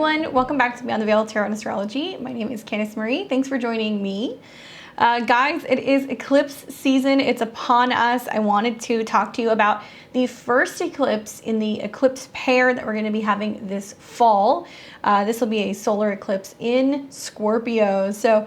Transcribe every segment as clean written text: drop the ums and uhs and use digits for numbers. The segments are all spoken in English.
everyone. Welcome back to Beyond the Veil Tarot and Astrology. My name is Candice Marie. Thanks for joining me. Guys, it is eclipse season. It's upon us. I wanted to talk to you about the first eclipse in the eclipse pair that we're going to be having this fall. This will be a solar eclipse in Scorpio. So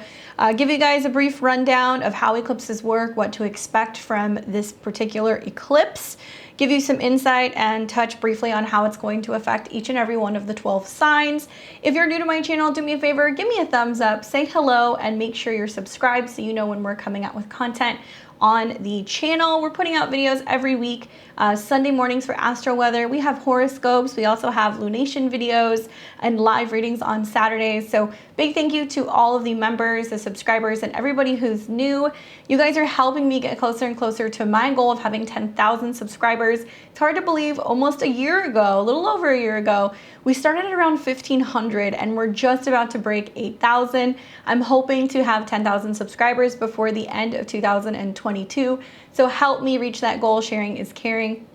give you guys a brief rundown of how eclipses work, what to expect from this particular eclipse, give you some insight and touch briefly on how it's going to affect each and every one of the 12 signs. If you're new to my channel, do me a favor, give me a thumbs up, say hello, and make sure you're subscribed so you know when we're coming out with content on the channel. We're putting out videos every week, Sunday mornings for astro weather. We have horoscopes. We also have lunation videos and live readings on Saturdays. So big thank you to all of the members, the subscribers, and everybody who's new. You guys are helping me get closer and closer to my goal of having 10,000 subscribers. It's hard to believe, almost a year ago, a little over a year ago, we started at around 1,500 and we're just about to break 8,000. I'm hoping to have 10,000 subscribers before the end of 2022. So help me reach that goal. Sharing is caring.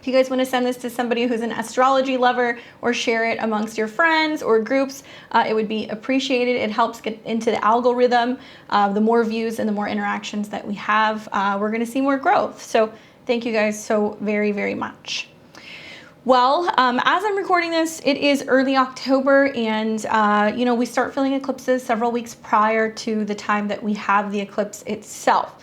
If you guys want to send this to somebody who's an astrology lover or share it amongst your friends or groups, it would be appreciated. It helps get into the algorithm. The more views and the more interactions that we have, we're going to see more growth. So thank you guys so very, very much. Well, as I'm recording this, it is early October, and we start feeling eclipses several weeks prior to the time that we have the eclipse itself.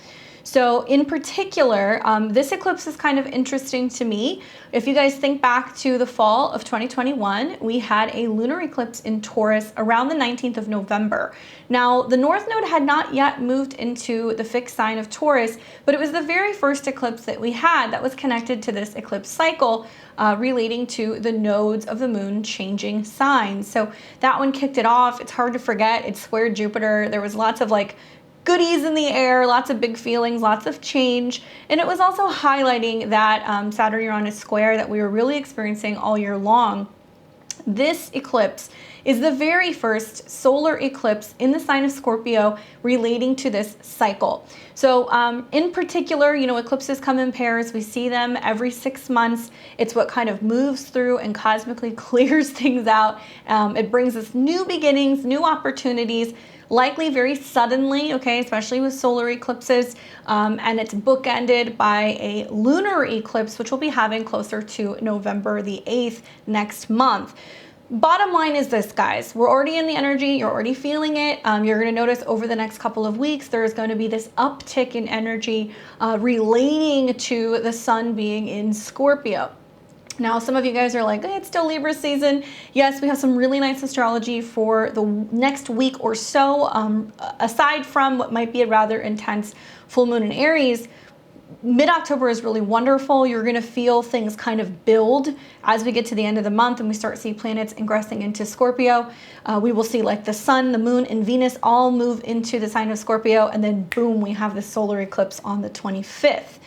So in particular, this eclipse is kind of interesting to me. If you guys think back to the fall of 2021, we had a lunar eclipse in Taurus around the 19th of November. Now, the North Node had not yet moved into the fixed sign of Taurus, but it was the very first eclipse that we had that was connected to this eclipse cycle relating to the nodes of the moon changing signs. So that one kicked it off. It's hard to forget. It squared Jupiter. There was lots of goodies in the air, lots of big feelings, lots of change. And it was also highlighting that Saturn-Uranus square that we were really experiencing all year long. This eclipse is the very first solar eclipse in the sign of Scorpio relating to this cycle. So in particular, eclipses come in pairs. We see them every 6 months. It's what kind of moves through and cosmically clears things out. It brings us new beginnings, new opportunities, likely very suddenly, okay, especially with solar eclipses, and it's bookended by a lunar eclipse, which we'll be having closer to November the 8th next month. Bottom line is this, guys, we're already in the energy, you're already feeling it. You're going to notice over the next couple of weeks, there's going to be this uptick in energy relating to the sun being in Scorpio. Now, some of you guys are like, hey, it's still Libra season. Yes, we have some really nice astrology for the next week or so. Aside from what might be a rather intense full moon in Aries, mid-October is really wonderful. You're going to feel things kind of build as we get to the end of the month and we start seeing planets ingressing into Scorpio. We will see the sun, the moon, and Venus all move into the sign of Scorpio, and then boom, we have the solar eclipse on the 25th.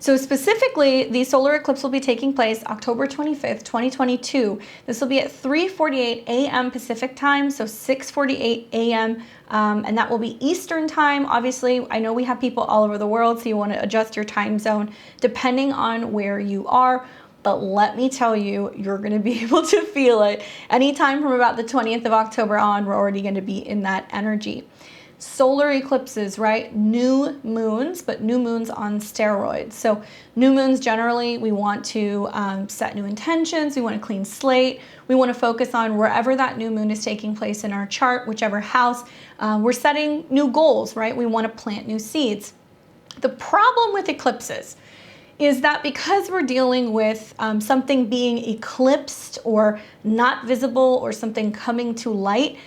So specifically, the solar eclipse will be taking place October 25th, 2022. This will be at 3:48 a.m. Pacific time, so 6:48 a.m. And that will be Eastern time. Obviously, I know we have people all over the world, so you want to adjust your time zone depending on where you are. But let me tell you, you're going to be able to feel it. Anytime from about the 20th of October on, we're already going to be in that energy. Solar eclipses, right? New moons, but new moons on steroids. So new moons, generally, we want to set new intentions. We want a clean slate. We want to focus on wherever that new moon is taking place in our chart, whichever house. We're setting new goals, right? We want to plant new seeds. The problem with eclipses is that because we're dealing with something being eclipsed or not visible or something coming to light,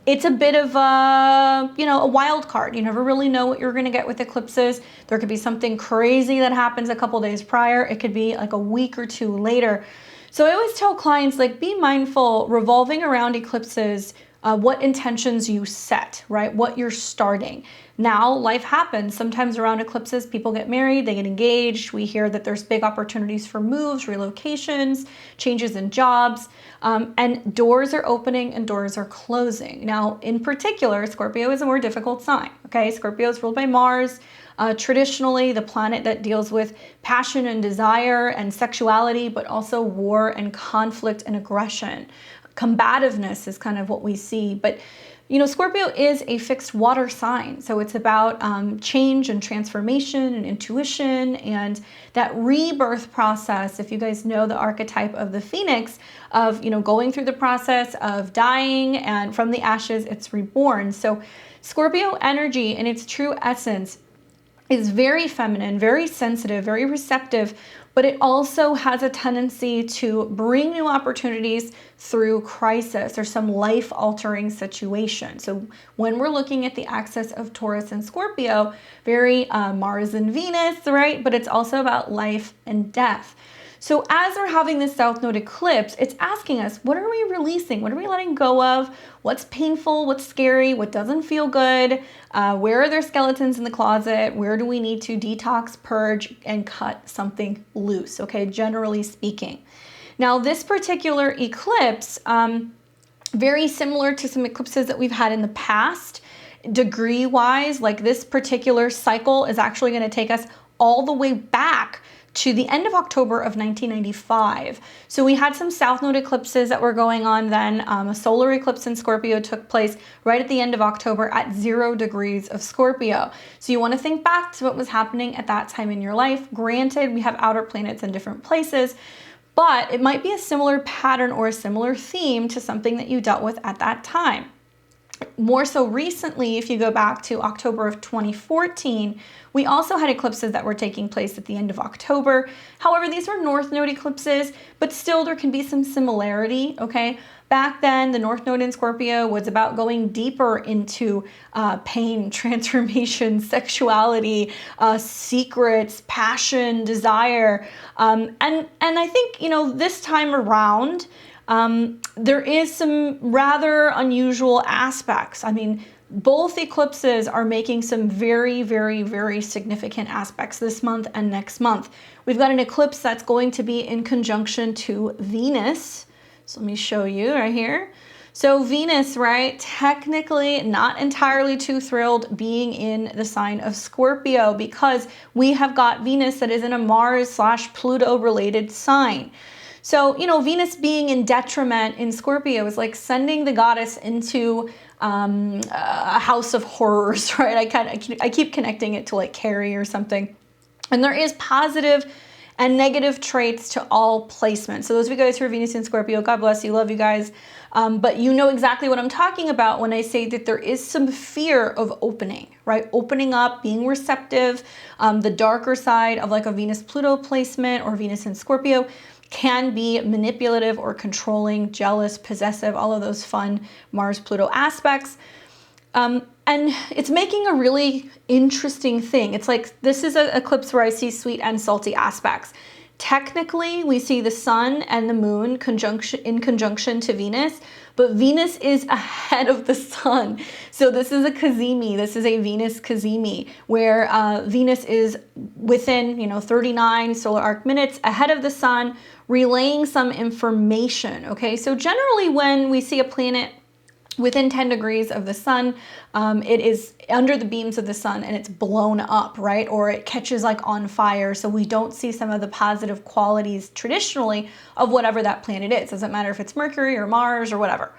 it's a bit of a wild card. You never really know what you're going to get with eclipses. There could be something crazy that happens a couple days prior. It could be a week or two later. So I always tell clients, be mindful revolving around eclipses, what intentions you set, right? What you're starting. Now, life happens. Sometimes around eclipses, people get married, they get engaged. We hear that there's big opportunities for moves, relocations, changes in jobs, and doors are opening and doors are closing. Now, in particular, Scorpio is a more difficult sign, okay? Scorpio is ruled by Mars. Traditionally, the planet that deals with passion and desire and sexuality, but also war and conflict and aggression. combativeness is kind of what we see. But you know, Scorpio is a fixed water sign. So it's about change and transformation and intuition and that rebirth process. If you guys know the archetype of the phoenix, of, you know, going through the process of dying, and from the ashes, it's reborn. So Scorpio energy in its true essence is very feminine, very sensitive, very receptive, but it also has a tendency to bring new opportunities through crisis or some life-altering situation. So when we're looking at the axis of Taurus and Scorpio, very Mars and Venus, right? But it's also about life and death. So as we're having this South Node eclipse, it's asking us, what are we releasing? What are we letting go of? What's painful? What's scary? What doesn't feel good? Where are there skeletons in the closet? Where do we need to detox, purge, and cut something loose? Okay, generally speaking. Now, this particular eclipse, very similar to some eclipses that we've had in the past, degree-wise, like this particular cycle is actually going to take us all the way back to the end of October of 1995. So we had some South Node eclipses that were going on then. A solar eclipse in Scorpio took place right at the end of October at 0 degrees of Scorpio. So you want to think back to what was happening at that time in your life. Granted, we have outer planets in different places, but it might be a similar pattern or a similar theme to something that you dealt with at that time. More so recently, if you go back to October of 2014, we also had eclipses that were taking place at the end of October. However, these were North Node eclipses, but still there can be some similarity, okay? Back then, the North Node in Scorpio was about going deeper into pain, transformation, sexuality, secrets, passion, desire. And I think, you know, this time around, there is some rather unusual aspects. I mean, both eclipses are making some very, very, very significant aspects this month and next month. We've got an eclipse that's going to be in conjunction to Venus. So let me show you right here. So Venus, right, technically not entirely too thrilled being in the sign of Scorpio, because we have got Venus that is in a Mars/Pluto related sign. So, you know, Venus being in detriment in Scorpio is like sending the goddess into a house of horrors, right? I keep connecting it to like Carrie or something. And there is positive and negative traits to all placements. So those of you guys who are Venus in Scorpio, God bless you, love you guys. But you know exactly what I'm talking about when I say that there is some fear of opening, right? Opening up, being receptive. The darker side of like a Venus-Pluto placement or Venus in Scorpio can be manipulative or controlling, jealous, possessive, all of those fun Mars-Pluto aspects. And it's making a really interesting thing. It's like, this is an eclipse where I see sweet and salty aspects. Technically, we see the sun and the moon in conjunction to Venus, but Venus is ahead of the sun. So this is a cazimi. This is a Venus cazimi, where Venus is within, you know, 39 solar arc minutes ahead of the sun, relaying some information, okay? So generally when we see a planet within 10 degrees of the sun, it is under the beams of the sun and it's blown up, right? Or it catches like on fire. So we don't see some of the positive qualities traditionally of whatever that planet is. Doesn't matter if it's Mercury or Mars or whatever.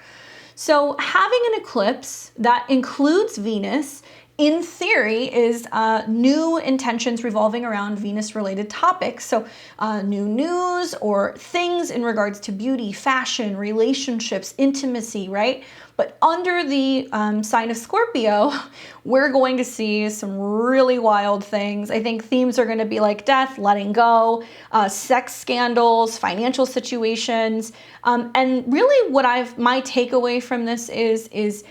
So having an eclipse that includes Venus, in theory, is new intentions revolving around Venus-related topics. So new news or things in regards to beauty, fashion, relationships, intimacy, right? But under the sign of Scorpio, we're going to see some really wild things. I think themes are going to be like death, letting go, sex scandals, financial situations. And really what my takeaway from this is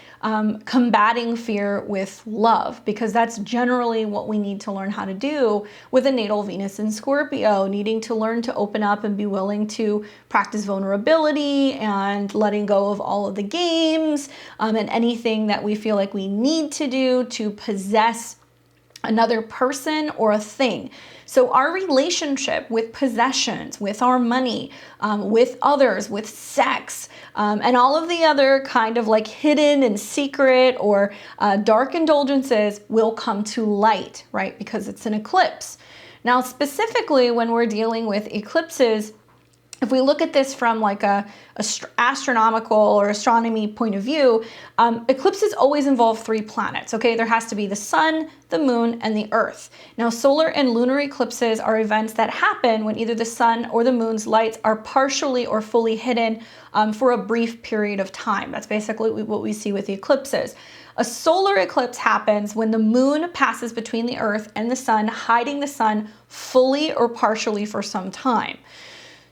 combating fear with love, because that's generally what we need to learn how to do with a natal Venus in Scorpio, needing to learn to open up and be willing to practice vulnerability and letting go of all of the games and anything that we feel like we need to do to possess another person or a thing. So our relationship with possessions, with our money, with others, with sex, and all of the other kind of like hidden and secret or dark indulgences will come to light, right? Because it's an eclipse. Now, specifically when we're dealing with eclipses, if we look at this from like a astronomical or astronomy point of view, eclipses always involve 3 planets, okay? There has to be the sun, the moon, and the earth. Now, solar and lunar eclipses are events that happen when either the sun or the moon's lights are partially or fully hidden for a brief period of time. That's basically what we see with the eclipses. A solar eclipse happens when the moon passes between the earth and the sun, hiding the sun fully or partially for some time.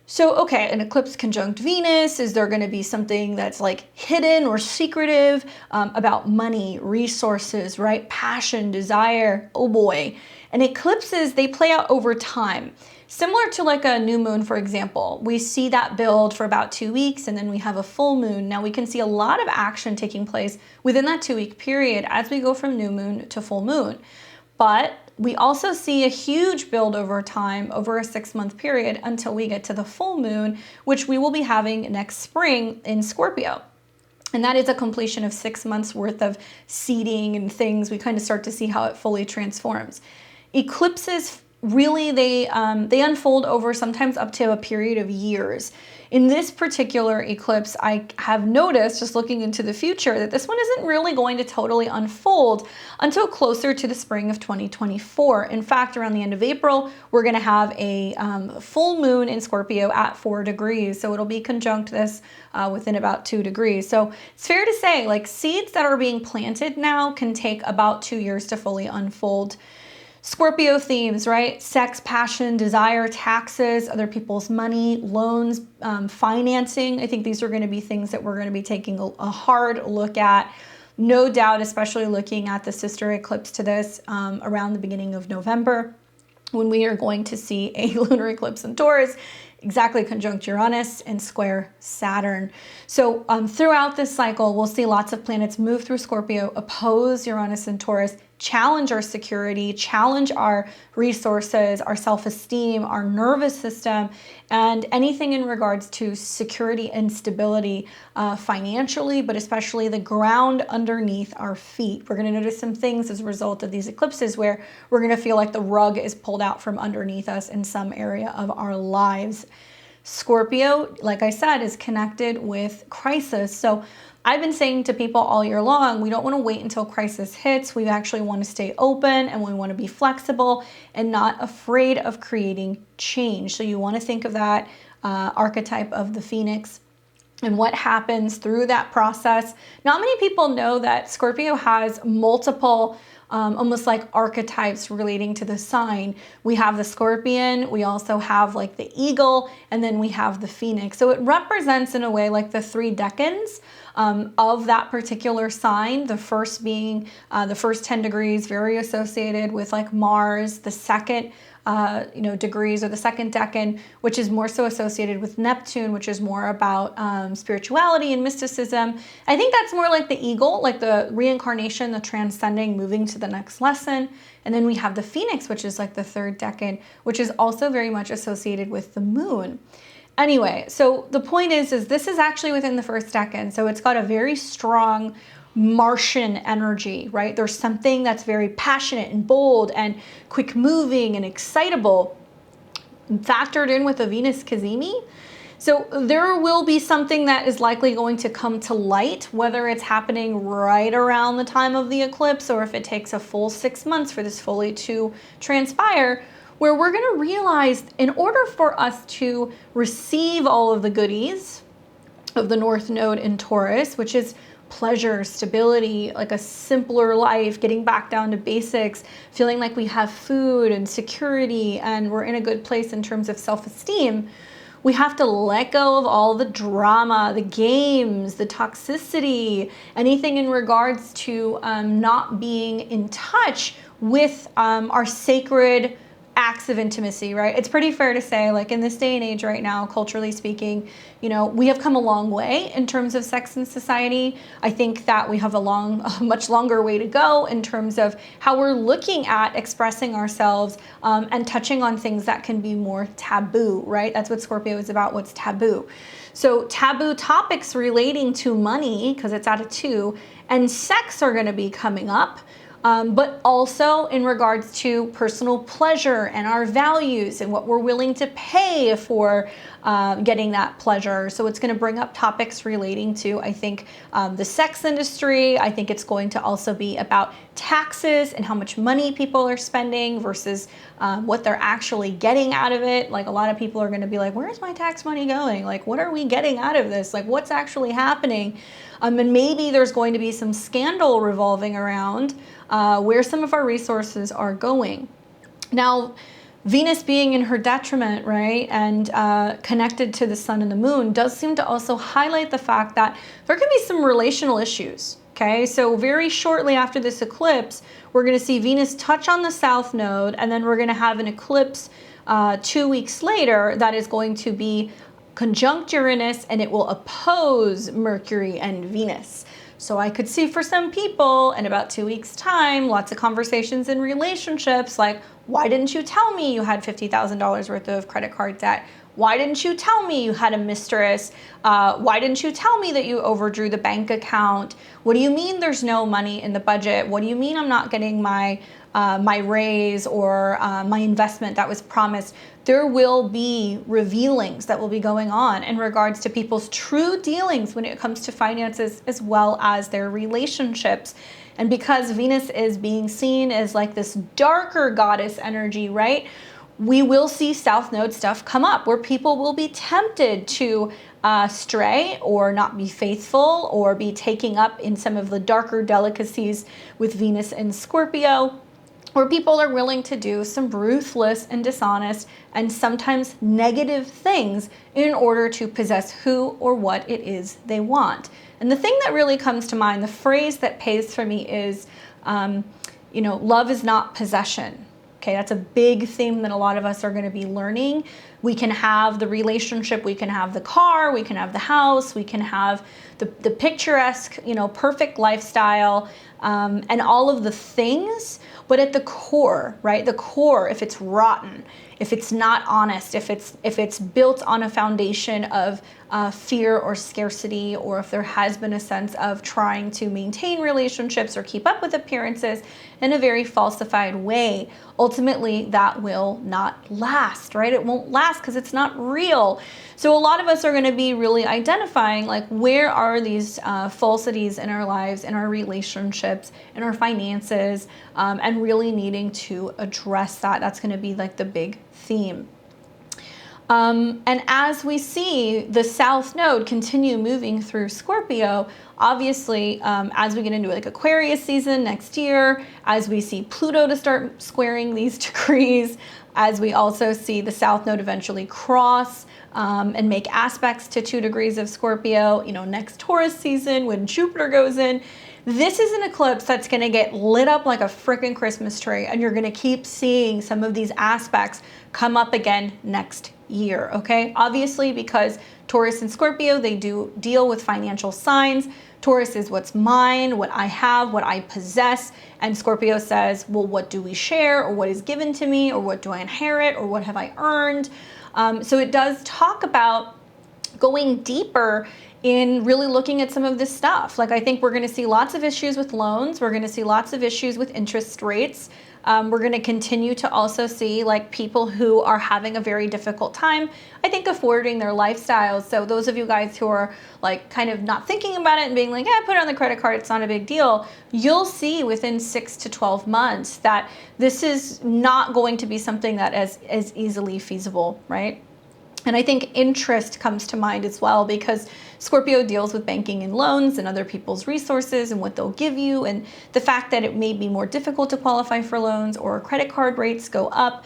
So, okay, an eclipse conjunct Venus, is there going to be something that's like hidden or secretive about money, resources, right? Passion, desire, oh boy. And eclipses, they play out over time. Similar to like a new moon, for example, we see that build for about 2 weeks and then we have a full moon. Now we can see a lot of action taking place within that 2-week period as we go from new moon to full moon. But we also see a huge build over time, over a 6-month period until we get to the full moon, which we will be having next spring in Scorpio. And that is a completion of 6 months worth of seeding and things. We kind of start to see how it fully transforms. Eclipses, really, they unfold over sometimes up to a period of years. In this particular eclipse, I have noticed, just looking into the future, that this one isn't really going to totally unfold until closer to the spring of 2024. In fact, around the end of April, we're going to have a full moon in Scorpio at 4 degrees. So it'll be conjunct this within about 2 degrees. So it's fair to say, like, seeds that are being planted now can take about 2 years to fully unfold. Scorpio themes, right? Sex, passion, desire, taxes, other people's money, loans, financing. I think these are going to be things that we're going to be taking a hard look at. No doubt, especially looking at the sister eclipse to this around the beginning of November, when we are going to see a lunar eclipse in Taurus, exactly conjunct Uranus and square Saturn. So throughout this cycle, we'll see lots of planets move through Scorpio, oppose Uranus and Taurus, challenge our security, challenge our resources, our self-esteem, our nervous system, and anything in regards to security and stability financially, but especially the ground underneath our feet. We're going to notice some things as a result of these eclipses where we're going to feel like the rug is pulled out from underneath us in some area of our lives. Scorpio, like I said, is connected with crisis. So I've been saying to people all year long, we don't want to wait until crisis hits. We actually want to stay open and we want to be flexible and not afraid of creating change. So you want to think of that archetype of the phoenix and what happens through that process. Not many people know that Scorpio has multiple almost like archetypes relating to the sign. We have the scorpion, we also have like the eagle, and then we have the phoenix. So it represents in a way like the 3 decans of that particular sign. The first being the first 10 degrees, very associated with like Mars. The second degrees, or the second decan, which is more so associated with Neptune, which is more about spirituality and mysticism. I think that's more like the eagle, like the reincarnation, the transcending, moving to the next lesson. And then we have the phoenix, which is like the 3rd decan, which is also very much associated with the moon. Anyway, so the point is this is actually within the 1st decan. So it's got a very strong Martian energy, right? There's something that's very passionate and bold and quick moving and excitable factored in with a Venus Cazimi. So there will be something that is likely going to come to light, whether it's happening right around the time of the eclipse or if it takes a full 6 months for this fully to transpire, where we're going to realize in order for us to receive all of the goodies of the North Node in Taurus, which is pleasure, stability, like a simpler life, getting back down to basics, feeling like we have food and security and we're in a good place in terms of self-esteem, we have to let go of all the drama, the games, the toxicity, anything in regards to not being in touch with our sacred acts of intimacy, right? It's pretty fair to say, like in this day and age right now, culturally speaking, we have come a long way in terms of sex in society. I think that we have a much longer way to go in terms of how we're looking at expressing ourselves and touching on things that can be more taboo, right? That's what Scorpio is about, what's taboo. So taboo topics relating to money, because it's at a 2, and sex are going to be coming up. but also in regards to personal pleasure and our values and what we're willing to pay for getting that pleasure. So it's going to bring up topics relating to, I think, the sex industry. I think it's going to also be about taxes and how much money people are spending versus what they're actually getting out of it. Like, a lot of people are going to be like, where's my tax money going? Like, what are we getting out of this? Like, what's actually happening? And maybe there's going to be some scandal revolving around where some of our resources are going. Now, Venus being in her detriment, right, and connected to the sun and the moon does seem to also highlight the fact that there could be some relational issues. Okay, so very shortly after this eclipse, we're going to see Venus touch on the south node, and then we're going to have an eclipse 2 weeks later that is going to be conjunct Uranus, and it will oppose Mercury and Venus. So I could see for some people in about 2 weeks' time, lots of conversations in relationships like, why didn't you tell me you had $50,000 worth of credit card debt? Why didn't you tell me you had a mistress? Why didn't you tell me that you overdrew the bank account? What do you mean there's no money in the budget? What do you mean I'm not getting my raise or my investment that was promised? There will be revealings that will be going on in regards to people's true dealings when it comes to finances as well as their relationships. And because Venus is being seen as like this darker goddess energy, right? We will see South Node stuff come up where people will be tempted to stray or not be faithful or be taking up in some of the darker delicacies with Venus and Scorpio, where people are willing to do some ruthless and dishonest and sometimes negative things in order to possess who or what it is they want. And the thing that really comes to mind, the phrase that pays for me is, love is not possession. Okay, that's a big theme that a lot of us are going to be learning. We can have the relationship, we can have the car, we can have the house, we can have the picturesque, perfect lifestyle, and all of the things. But at the core, right? The core, if it's rotten, if it's not honest, if it's built on a foundation of fear or scarcity, or if there has been a sense of trying to maintain relationships or keep up with appearances in a very falsified way, ultimately that will not last, right? It won't last because it's not real. So a lot of us are going to be really identifying, like, where are these falsities in our lives, in our relationships, in our finances, and really needing to address that. That's going to be like the big theme. And as we see the South Node continue moving through Scorpio, obviously, as we get into like Aquarius season next year, as we see Pluto to start squaring these degrees, as we also see the South Node eventually cross and make aspects to 2 degrees of Scorpio, next Taurus season when Jupiter goes in, this is an eclipse that's going to get lit up like a freaking Christmas tree, and you're going to keep seeing some of these aspects come up again next year, okay? Obviously, because Taurus and Scorpio, they do deal with financial signs. Taurus is what's mine, what I have, what I possess, and Scorpio says, well, what do we share, or what is given to me, or what do I inherit, or what have I earned? So it does talk about going deeper in really looking at some of this stuff. Like, I think we're going to see lots of issues with loans. We're going to see lots of issues with interest rates. We're going to continue to also see like people who are having a very difficult time, I think, affording their lifestyles. So those of you guys who are like kind of not thinking about it and being like, yeah, put it on the credit card, it's not a big deal. You'll see within 6 to 12 months that this is not going to be something that is easily feasible, right? And I think interest comes to mind as well, because Scorpio deals with banking and loans and other people's resources and what they'll give you, and the fact that it may be more difficult to qualify for loans, or credit card rates go up,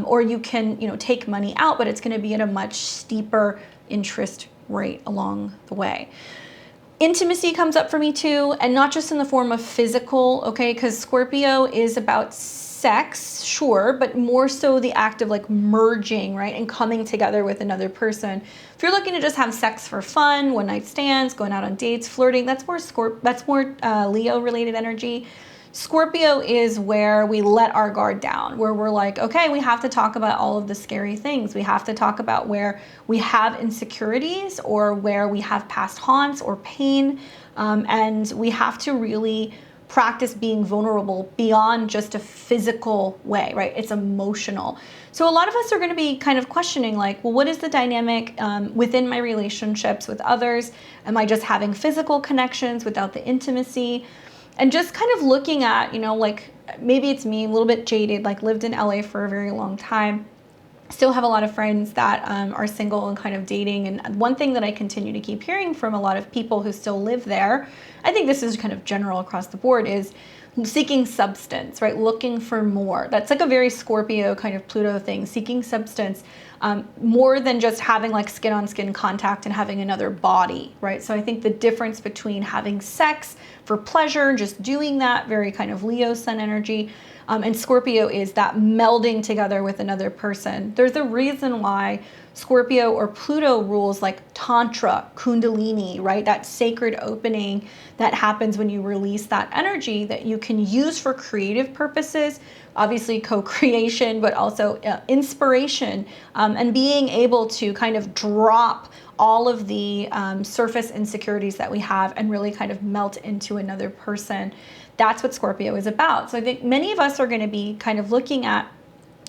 or you can take money out, but it's going to be at a much steeper interest rate along the way. Intimacy comes up for me too, and not just in the form of physical, okay, because Scorpio is about sex, sure, but more so the act of like merging, right, and coming together with another person. If you're looking to just have sex for fun, one night stands, going out on dates, flirting, that's more Leo related energy. Scorpio is where we let our guard down, where we're like, okay, we have to talk about all of the scary things. We have to talk about where we have insecurities, or where we have past haunts or pain, and we have to really practice being vulnerable beyond just a physical way, right? It's emotional. So a lot of us are going to be kind of questioning like, well, what is the dynamic within my relationships with others? Am I just having physical connections without the intimacy? And just kind of looking at, you know, like maybe it's me, a little bit jaded, like lived in LA for a very long time. Still have a lot of friends that are single and kind of dating. And one thing that I continue to keep hearing from a lot of people who still live there, I think this is kind of general across the board, is seeking substance, right? Looking for more. That's like a very Scorpio kind of Pluto thing, seeking substance, more than just having like skin on skin contact and having another body, right? So I think the difference between having sex for pleasure, just doing that, very kind of Leo sun energy, and Scorpio is that melding together with another person. There's a reason why Scorpio or Pluto rules like Tantra, Kundalini, right? That sacred opening that happens when you release that energy that you can use for creative purposes, obviously co-creation, but also inspiration, and being able to kind of drop all of the surface insecurities that we have and really kind of melt into another person. That's what Scorpio is about. So I think many of us are going to be kind of looking at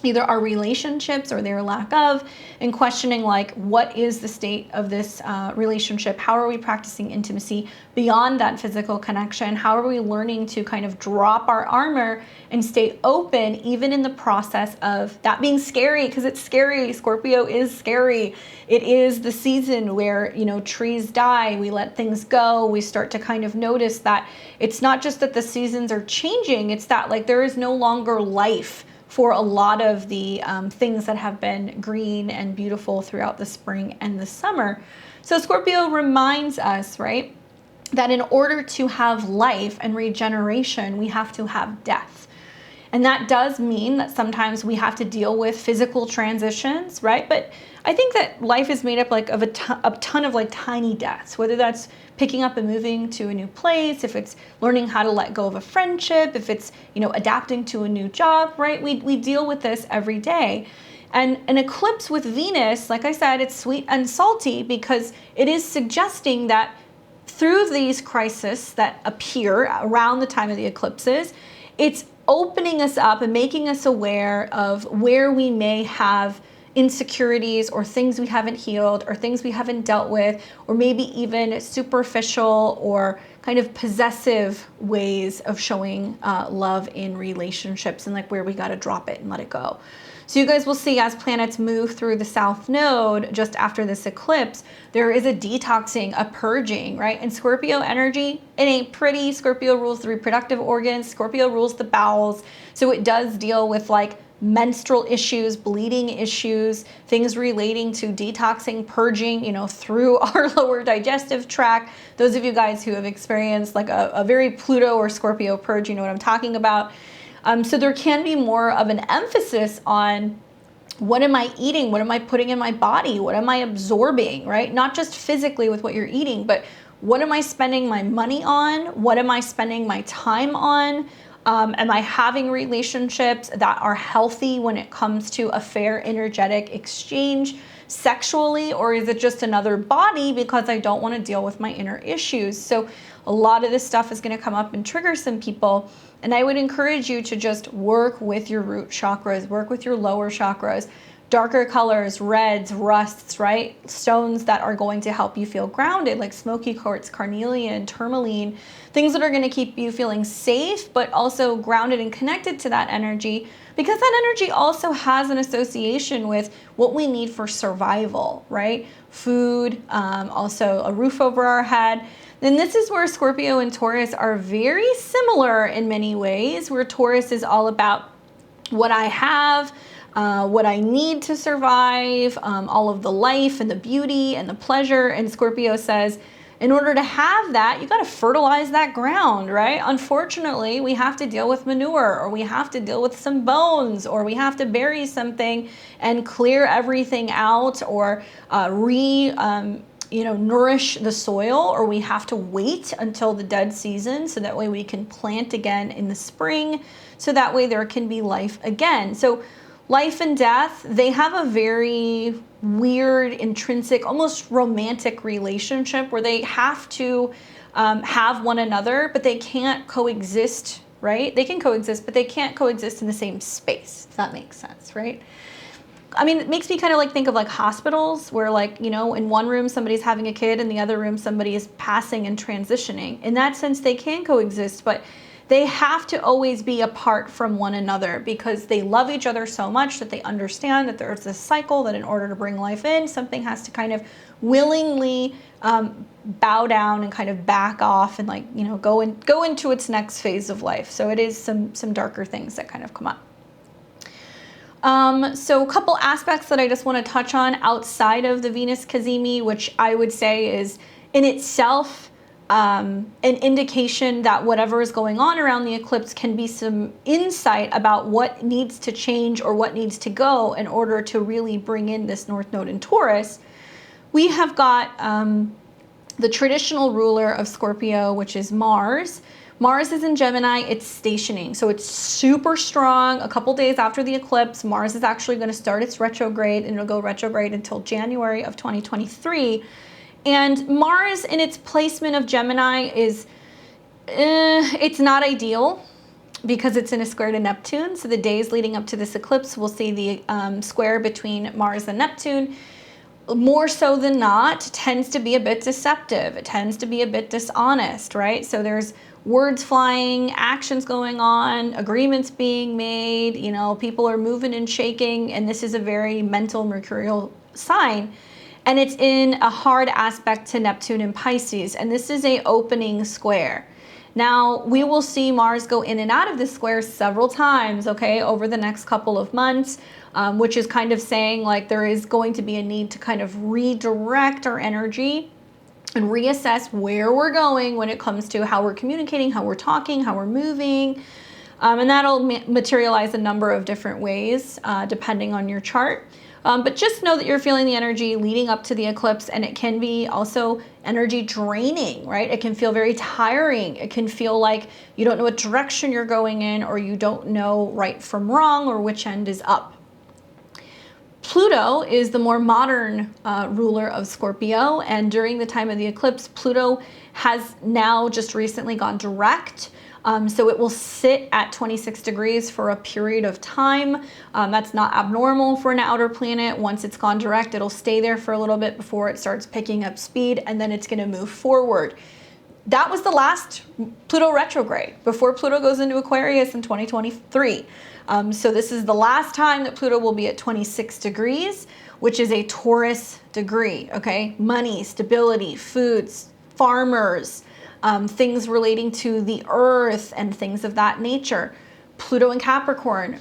either our relationships or their lack of, and questioning like, what is the state of this relationship? How are we practicing intimacy beyond that physical connection? How are we learning to kind of drop our armor and stay open, even in the process of that being scary? Because it's scary. Scorpio is scary. It is the season where, you know, trees die, we let things go, we start to kind of notice that it's not just that the seasons are changing, it's that like there is no longer life for a lot of the things that have been green and beautiful throughout the spring and the summer. So Scorpio reminds us, right, that in order to have life and regeneration, we have to have death. And that does mean that sometimes we have to deal with physical transitions, right? But I think that life is made up like of a ton of like tiny deaths, whether that's picking up and moving to a new place, if it's learning how to let go of a friendship, if it's, you know, adapting to a new job, right? We deal with this every day. And an eclipse with Venus, like I said, it's sweet and salty because it is suggesting that through these crises that appear around the time of the eclipses, it's opening us up and making us aware of where we may have insecurities or things we haven't healed or things we haven't dealt with, or maybe even superficial or kind of possessive ways of showing love in relationships, and like where we got to drop it and let it go. So you guys will see as planets move through the South Node just after this eclipse, there is a detoxing, a purging, right? And Scorpio energy, it ain't pretty. Scorpio rules the reproductive organs. Scorpio rules the bowels. So it does deal with like menstrual issues, bleeding issues, things relating to detoxing, purging, you know, through our lower digestive tract. Those of you guys who have experienced like a very Pluto or Scorpio purge, you know what I'm talking about. So there can be more of an emphasis on what am I eating? What am I putting in my body? What am I absorbing, right? Not just physically with what you're eating, but what am I spending my money on? What am I spending my time on? Am I having relationships that are healthy when it comes to a fair energetic exchange sexually, or is it just another body because I don't want to deal with my inner issues? So a lot of this stuff is going to come up and trigger some people. And I would encourage you to just work with your root chakras, work with your lower chakras, darker colors, reds, rusts, right? Stones that are going to help you feel grounded, like smoky quartz, carnelian, tourmaline, things that are going to keep you feeling safe, but also grounded and connected to that energy, because that energy also has an association with what we need for survival, right? Food, also a roof over our head. Then this is where Scorpio and Taurus are very similar in many ways, where Taurus is all about what I have, what I need to survive, all of the life and the beauty and the pleasure. And Scorpio says, in order to have that, you got to fertilize that ground, right? Unfortunately, we have to deal with manure, or we have to deal with some bones, or we have to bury something and clear everything out, or nourish the soil, or we have to wait until the dead season so that way we can plant again in the spring, so that way there can be life again. So life and death, they have a very weird, intrinsic, almost romantic relationship where they have to have one another, but they can't coexist, right? They can coexist, but they can't coexist in the same space, if that makes sense, right? I mean, it makes me kind of like think of like hospitals where, like, you know, in one room somebody's having a kid, in the other room somebody is passing and transitioning. In that sense, they can coexist, but they have to always be apart from one another because they love each other so much that they understand that there's this cycle that in order to bring life in, something has to kind of willingly bow down and kind of back off and, like, you know, go into its next phase of life. So it is some darker things that kind of come up. So a couple aspects that I just want to touch on outside of the Venus Cazimi, which I would say is in itself an indication that whatever is going on around the eclipse can be some insight about what needs to change or what needs to go in order to really bring in this North Node in Taurus. We have got the traditional ruler of Scorpio, which is Mars. Mars is in Gemini, it's stationing, so it's super strong. A couple days after the eclipse, Mars is actually going to start its retrograde, and it'll go retrograde until January of 2023. And Mars in its placement of Gemini is, it's not ideal because it's in a square to Neptune. So the days leading up to this eclipse, we'll see the square between Mars and Neptune. More so than not, tends to be a bit deceptive. It tends to be a bit dishonest, right? So there's words flying, actions going on, agreements being made, you know, people are moving and shaking, and this is a very mental mercurial sign. And it's in a hard aspect to Neptune and Pisces, and this is a opening square. Now, we will see Mars go in and out of this square several times, okay, over the next couple of months, which is kind of saying like there is going to be a need to kind of redirect our energy and reassess where we're going when it comes to how we're communicating, how we're talking, how we're moving. And that'll materialize a number of different ways, depending on your chart. But just know that you're feeling the energy leading up to the eclipse, and it can be also energy draining, right? It can feel very tiring. It can feel like you don't know what direction you're going in, or you don't know right from wrong, or which end is up. Pluto is the more modern ruler of Scorpio, and during the time of the eclipse, Pluto has now just recently gone direct. So it will sit at 26 degrees for a period of time. That's not abnormal for an outer planet. Once it's gone direct, it'll stay there for a little bit before it starts picking up speed, and then it's going to move forward. That was the last Pluto retrograde before Pluto goes into Aquarius in 2023. So this is the last time that Pluto will be at 26 degrees, which is a Taurus degree, okay? Money, stability, foods, farmers, things relating to the earth and things of that nature. Pluto and Capricorn,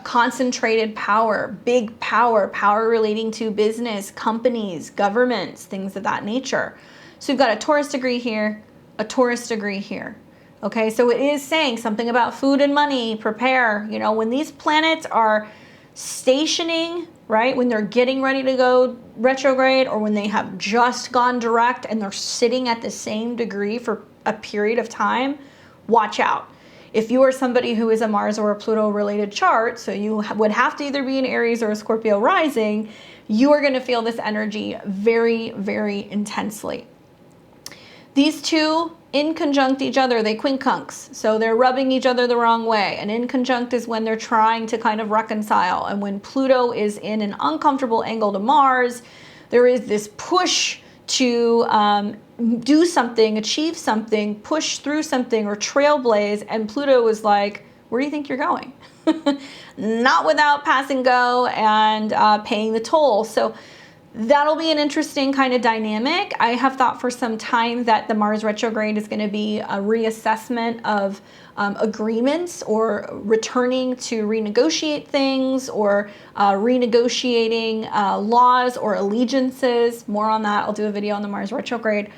concentrated power, big power, power relating to business, companies, governments, things of that nature. So we've got a Taurus degree here, a Taurus degree here. Okay, so it is saying something about food and money, prepare. You know, when these planets are stationing, right, when they're getting ready to go retrograde, or when they have just gone direct and they're sitting at the same degree for a period of time, watch out. If you are somebody who is a Mars or a Pluto related chart, so you would have to either be an Aries or a Scorpio rising, you are going to feel this energy very, very intensely. These two in conjunct each other, they quincunx. So they're rubbing each other the wrong way. And in conjunct is when they're trying to kind of reconcile. And when Pluto is in an uncomfortable angle to Mars, there is this push to do something, achieve something, push through something, or trailblaze. And Pluto is like, where do you think you're going? Not without pass and go and paying the toll. So that'll be an interesting kind of dynamic. I have thought for some time that the Mars retrograde is going to be a reassessment of agreements, or returning to renegotiate things, or renegotiating laws or allegiances. More on that. I'll do a video on the Mars retrograde.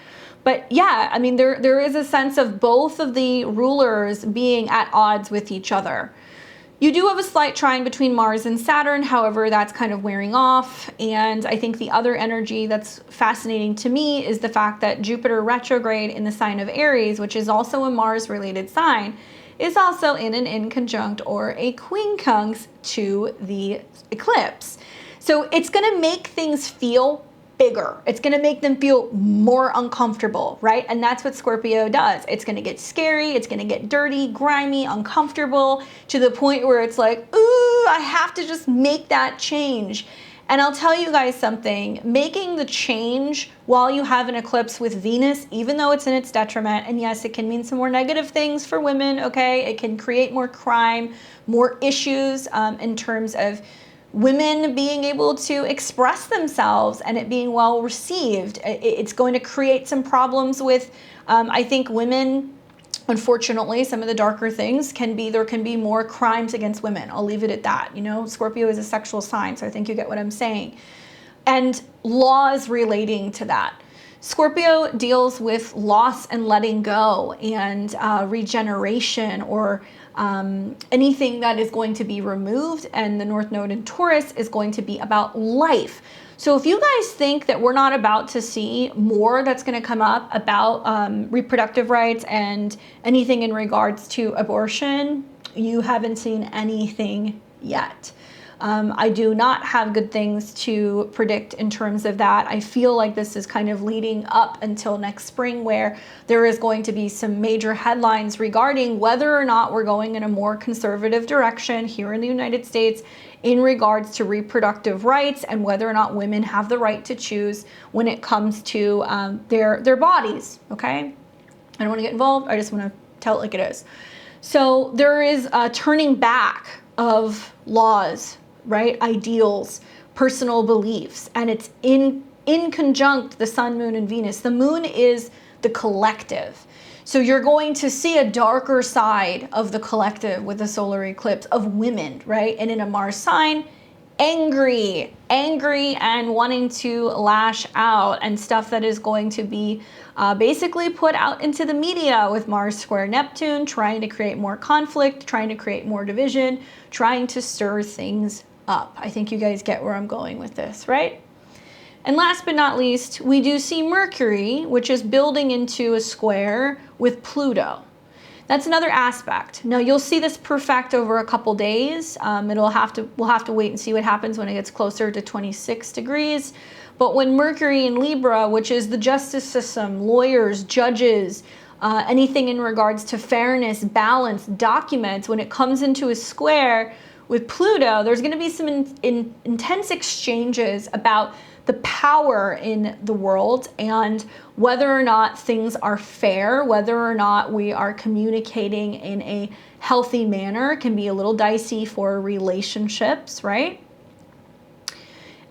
But yeah, I mean, there is a sense of both of the rulers being at odds with each other. You do have a slight trine between Mars and Saturn, however, that's kind of wearing off. And I think the other energy that's fascinating to me is the fact that Jupiter retrograde in the sign of Aries, which is also a Mars-related sign, is also in an inconjunct or a quincunx to the eclipse. So it's going to make things feel bigger. It's going to make them feel more uncomfortable, right? And that's what Scorpio does. It's going to get scary. It's going to get dirty, grimy, uncomfortable, to the point where it's like, ooh, I have to just make that change. And I'll tell you guys something, making the change while you have an eclipse with Venus, even though it's in its detriment, and yes, it can mean some more negative things for women, okay? It can create more crime, more issues in terms of women being able to express themselves and it being well received. It's going to create some problems with, I think, women. Unfortunately, some of the darker things there can be more crimes against women. I'll leave it at that. You know, Scorpio is a sexual sign, so I think you get what I'm saying. And laws relating to that. Scorpio deals with loss and letting go and regeneration, or anything that is going to be removed. And the North Node in Taurus is going to be about life. So if you guys think that we're not about to see more that's going to come up about reproductive rights and anything in regards to abortion, you haven't seen anything yet. I do not have good things to predict in terms of that. I feel like this is kind of leading up until next spring, where there is going to be some major headlines regarding whether or not we're going in a more conservative direction here in the United States in regards to reproductive rights and whether or not women have the right to choose when it comes to their bodies, okay? I don't want to get involved. I just want to tell it like it is. So there is a turning back of laws, right? Ideals, personal beliefs, and it's in conjunct the sun, moon, and Venus. The moon is the collective. So you're going to see a darker side of the collective with the solar eclipse of women, right? And in a Mars sign, angry and wanting to lash out, and stuff that is going to be basically put out into the media with Mars square Neptune, trying to create more conflict, trying to create more division, trying to stir things up. I think you guys get where I'm going with this, right? And last but not least, we do see Mercury, which is building into a square with Pluto. That's another aspect. Now you'll see this perfect over a couple days. We'll have to wait and see what happens when it gets closer to 26 degrees. But when Mercury in Libra, which is the justice system, lawyers, judges, anything in regards to fairness, balance, documents, when it comes into a square with Pluto, there's going to be some intense exchanges about the power in the world and whether or not things are fair, whether or not we are communicating in a healthy manner. It can be a little dicey for relationships, right?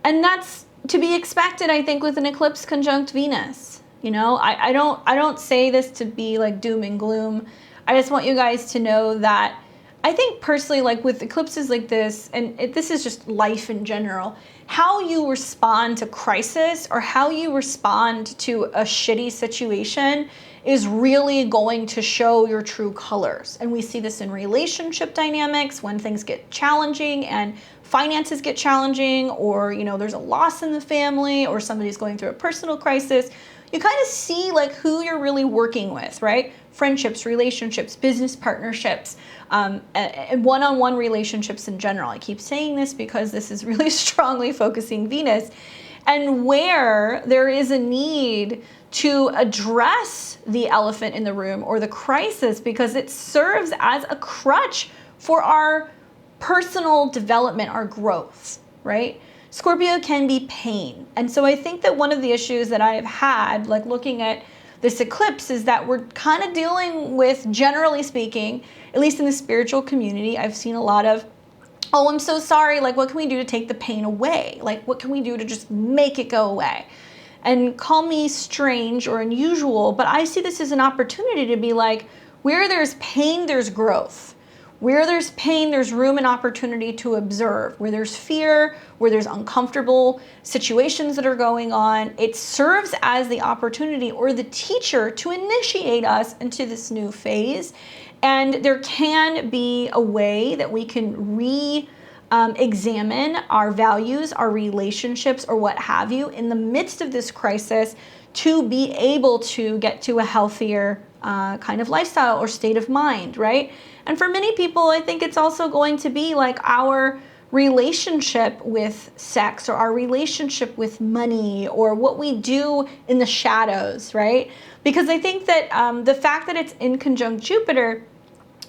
And that's to be expected, I think, with an eclipse conjunct Venus. You know, I don't say this to be like doom and gloom. I just want you guys to know that I think personally, like with eclipses like this, and this is just life in general, how you respond to crisis or how you respond to a shitty situation is really going to show your true colors. And we see this in relationship dynamics when things get challenging and finances get challenging, or, you know, there's a loss in the family or somebody's going through a personal crisis. You kind of see like who you're really working with, right? Friendships, relationships, business partnerships, and one-on-one relationships in general. I keep saying this because this is really strongly focusing Venus, and where there is a need to address the elephant in the room or the crisis, because it serves as a crutch for our personal development, our growth, right? Scorpio can be pain. And so I think that one of the issues that I've had, like looking at this eclipse, is that we're kind of dealing with, generally speaking, at least in the spiritual community, I've seen a lot of, oh, I'm so sorry, like what can we do to take the pain away? Like what can we do to just make it go away? And call me strange or unusual, but I see this as an opportunity to be like, where there's pain, there's growth. Where there's pain, there's room and opportunity to observe. Where there's fear, where there's uncomfortable situations that are going on, it serves as the opportunity or the teacher to initiate us into this new phase. And there can be a way that we can examine our values, our relationships, or what have you in the midst of this crisis to be able to get to a healthier kind of lifestyle or state of mind, right? And for many people, I think it's also going to be like our relationship with sex, or our relationship with money, or what we do in the shadows, right? Because I think that the fact that it's in conjunct Jupiter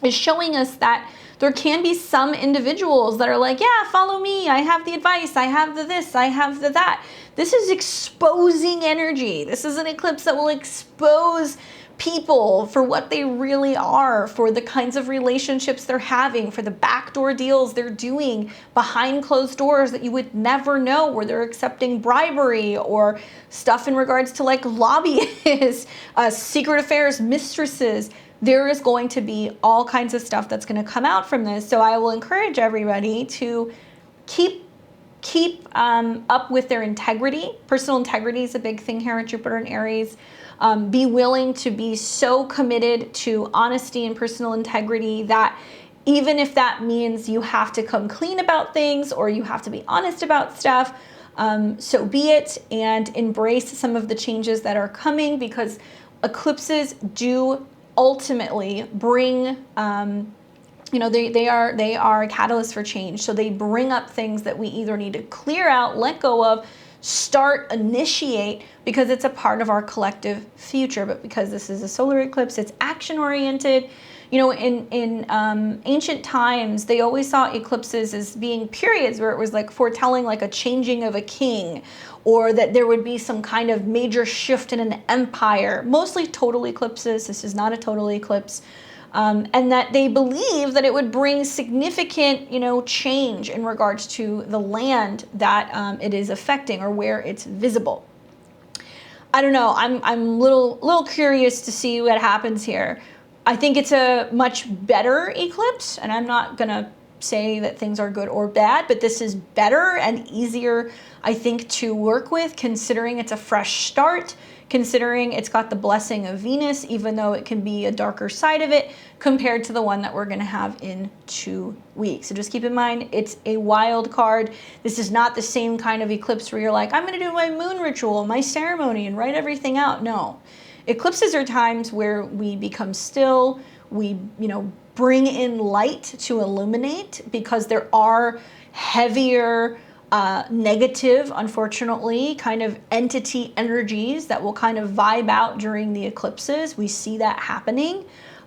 is showing us that there can be some individuals that are like, yeah, follow me, I have the advice, I have the this, I have the that. This is exposing energy. This is an eclipse that will expose people for what they really are, for the kinds of relationships they're having, for the backdoor deals they're doing behind closed doors that you would never know, where they're accepting bribery or stuff in regards to like lobbyists, secret affairs mistresses. There is going to be all kinds of stuff that's going to come out from this. So I will encourage everybody to keep up with their integrity. Personal integrity is a big thing here at Jupiter and Aries. Be willing to be so committed to honesty and personal integrity that even if that means you have to come clean about things or you have to be honest about stuff, so be it, and embrace some of the changes that are coming, because eclipses do ultimately bring, they are a catalyst for change. So they bring up things that we either need to clear out, let go of, start, initiate, because it's a part of our collective future. But because this is a solar eclipse, it's action oriented. You know, in ancient times, they always saw eclipses as being periods where it was like foretelling like a changing of a king, or that there would be some kind of major shift in an empire. Mostly total eclipses. This is not a total eclipse. And that they believe that it would bring significant, change in regards to the land that it is affecting, or where it's visible. I don't know. I'm little curious to see what happens here. I think it's a much better eclipse, and I'm not gonna say that things are good or bad, but this is better and easier, I think, to work with, considering it's a fresh start, considering it's got the blessing of Venus, even though it can be a darker side of it, compared to the one that we're gonna have in 2 weeks. So just keep in mind, it's a wild card. This is not the same kind of eclipse where you're like, I'm gonna do my moon ritual, my ceremony, and write everything out. No. Eclipses are times where we become still, we, bring in light to illuminate, because there are heavier, negative, unfortunately, kind of entity energies that will kind of vibe out during the eclipses. We see that happening.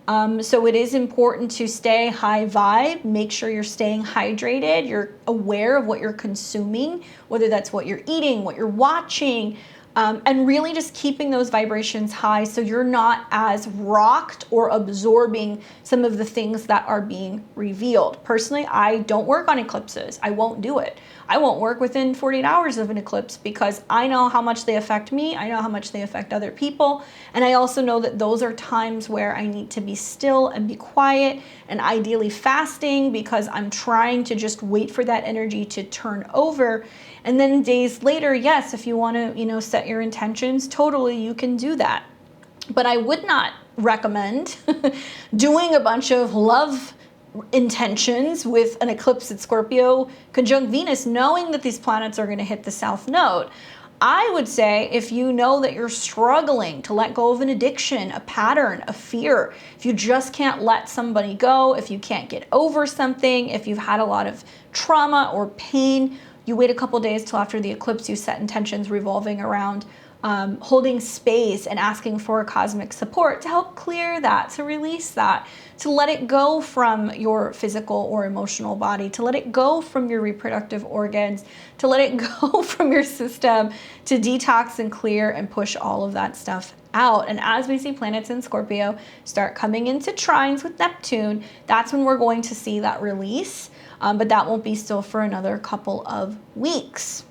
So it is important to stay high vibe, make sure you're staying hydrated, you're aware of what you're consuming, whether that's what you're eating, what you're watching, and really just keeping those vibrations high so you're not as rocked or absorbing some of the things that are being revealed. Personally, I don't work on eclipses. I won't do it. I won't work within 48 hours of an eclipse, because I know how much they affect me. I know how much they affect other people. And I also know that those are times where I need to be still and be quiet, and ideally fasting, because I'm trying to just wait for that energy to turn over. And then days later, yes, if you want to, set your intentions, totally, you can do that. But I would not recommend doing a bunch of love intentions with an eclipse at Scorpio conjunct Venus, knowing that these planets are going to hit the South Node. I would say, if you know that you're struggling to let go of an addiction, a pattern, a fear, if you just can't let somebody go, if you can't get over something, if you've had a lot of trauma or pain, you wait a couple days till after the eclipse, you set intentions revolving around holding space and asking for cosmic support to help clear that, to release that, to let it go from your physical or emotional body, to let it go from your reproductive organs, to let it go from your system, to detox and clear and push all of that stuff out. And as we see planets in Scorpio start coming into trines with Neptune, that's when we're going to see that release. But that won't be still for another couple of weeks.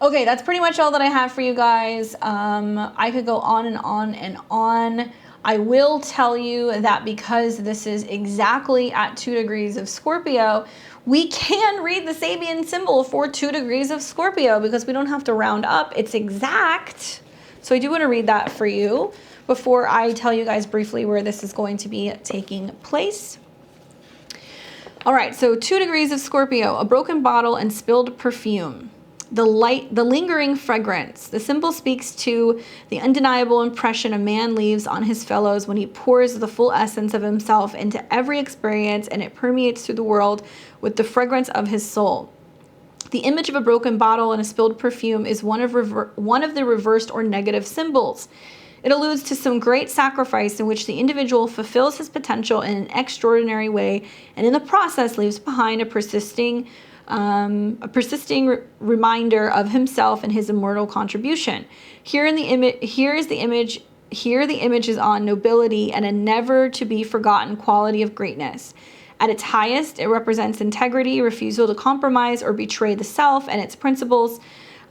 Okay, that's pretty much all that I have for you guys. I could go on and on and on. I will tell you that because this is exactly at 2 degrees of Scorpio, we can read the Sabian symbol for 2 degrees of Scorpio, because we don't have to round up. It's exact. So I do want to read that for you before I tell you guys briefly where this is going to be taking place. All right, so 2 degrees of Scorpio, a broken bottle and spilled perfume. the lingering fragrance. The symbol speaks to the undeniable impression a man leaves on his fellows when he pours the full essence of himself into every experience, and it permeates through the world with the fragrance of his soul. The image of a broken bottle and a spilled perfume is one of the reversed or negative symbols. It alludes to some great sacrifice in which the individual fulfills his potential in an extraordinary way, and in the process leaves behind a persisting reminder of himself and his immortal contribution. Here the image is on nobility and a never to be forgotten quality of greatness. At its highest, it represents integrity, refusal to compromise or betray the self and its principles.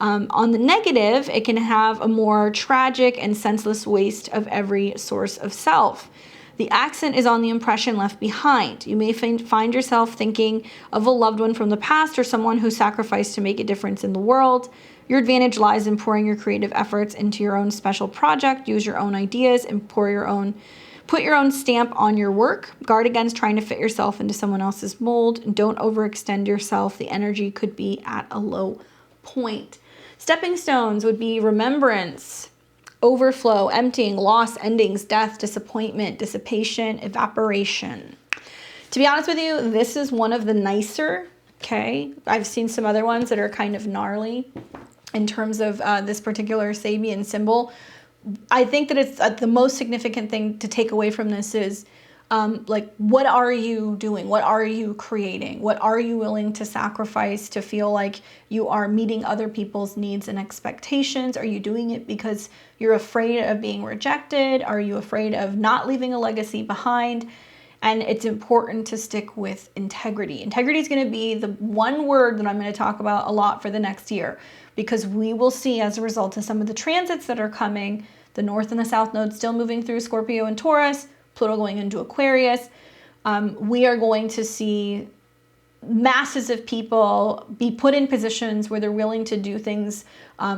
On the negative, it can have a more tragic and senseless waste of every source of self. The accent is on the impression left behind. You may find yourself thinking of a loved one from the past or someone who sacrificed to make a difference in the world. Your advantage lies in pouring your creative efforts into your own special project. Use your own ideas and put your own stamp on your work. Guard against trying to fit yourself into someone else's mold. Don't overextend yourself. The energy could be at a low point. Stepping stones would be remembrance, overflow, emptying, loss, endings, death, disappointment, dissipation, evaporation. To be honest with you, this is one of the nicer, okay? I've seen some other ones that are kind of gnarly in terms of this particular Sabian symbol. I think that it's the most significant thing to take away from this is like, what are you doing? What are you creating? What are you willing to sacrifice to feel like you are meeting other people's needs and expectations? Are you doing it because you're afraid of being rejected? Are you afraid of not leaving a legacy behind? And it's important to stick with integrity. Integrity is going to be the one word that I'm going to talk about a lot for the next year, because we will see, as a result of some of the transits that are coming, the North and the South nodes still moving through Scorpio and Taurus, Pluto going into Aquarius, we are going to see masses of people be put in positions where they're willing to do things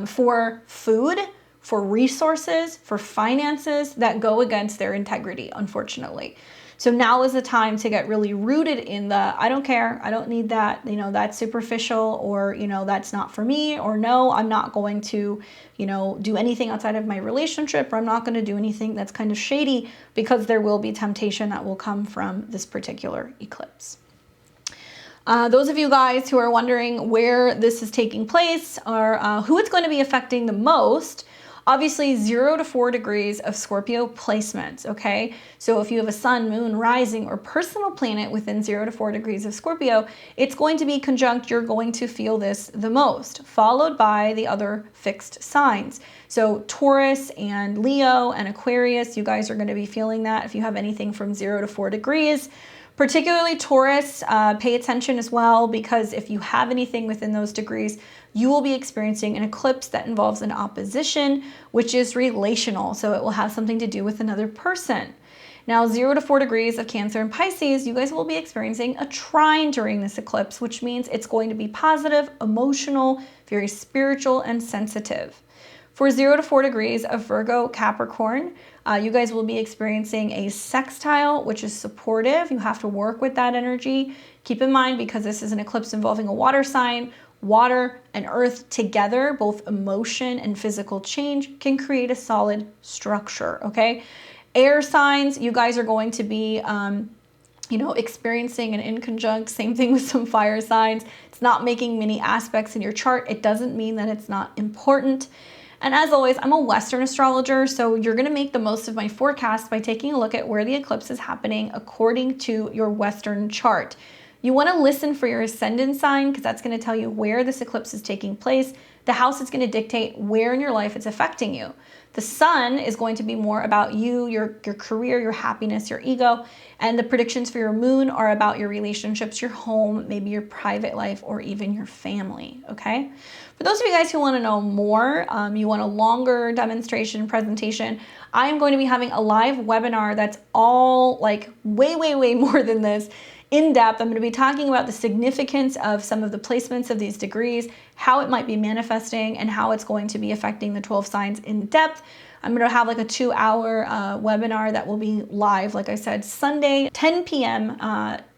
for food, for resources, for finances that go against their integrity, unfortunately. So now is the time to get really rooted in the, I don't care, I don't need that, that's superficial, or, that's not for me, or no, I'm not going to, do anything outside of my relationship, or I'm not going to do anything that's kind of shady, because there will be temptation that will come from this particular eclipse. Those of you guys who are wondering where this is taking place, or who it's going to be affecting the most, obviously 0 to 4 degrees of Scorpio placements, okay? So if you have a sun, moon, rising, or personal planet within 0 to 4 degrees of Scorpio, it's going to be conjunct, you're going to feel this the most, followed by the other fixed signs. So Taurus and Leo and Aquarius, you guys are going to be feeling that if you have anything from 0 to 4 degrees. Particularly Taurus, pay attention as well, because if you have anything within those degrees, you will be experiencing an eclipse that involves an opposition, which is relational. So it will have something to do with another person. Now, 0 to 4 degrees of Cancer and Pisces, you guys will be experiencing a trine during this eclipse, which means it's going to be positive, emotional, very spiritual, and sensitive. For 0 to 4 degrees of Virgo, Capricorn, you guys will be experiencing a sextile, which is supportive. You have to work with that energy. Keep in mind, because this is an eclipse involving a water sign, water and earth together, both emotion and physical change, can create a solid structure, okay? Air signs, you guys are going to be, experiencing an inconjunct. Same thing with some fire signs. It's not making many aspects in your chart. It doesn't mean that it's not important. And as always, I'm a Western astrologer, so you're going to make the most of my forecast by taking a look at where the eclipse is happening according to your Western chart. You want to listen for your ascendant sign, because that's going to tell you where this eclipse is taking place. The house is going to dictate where in your life it's affecting you. The sun is going to be more about you, your career, your happiness, your ego. And the predictions for your moon are about your relationships, your home, maybe your private life, or even your family, okay? For those of you guys who want to know more, you want a longer demonstration presentation, I am going to be having a live webinar that's all like way more than this. In depth, I'm going to be talking about the significance of some of the placements of these degrees, how it might be manifesting, and how it's going to be affecting the 12 signs in depth. I'm going to have like a 2-hour webinar that will be live, like I said, Sunday, 10 p.m.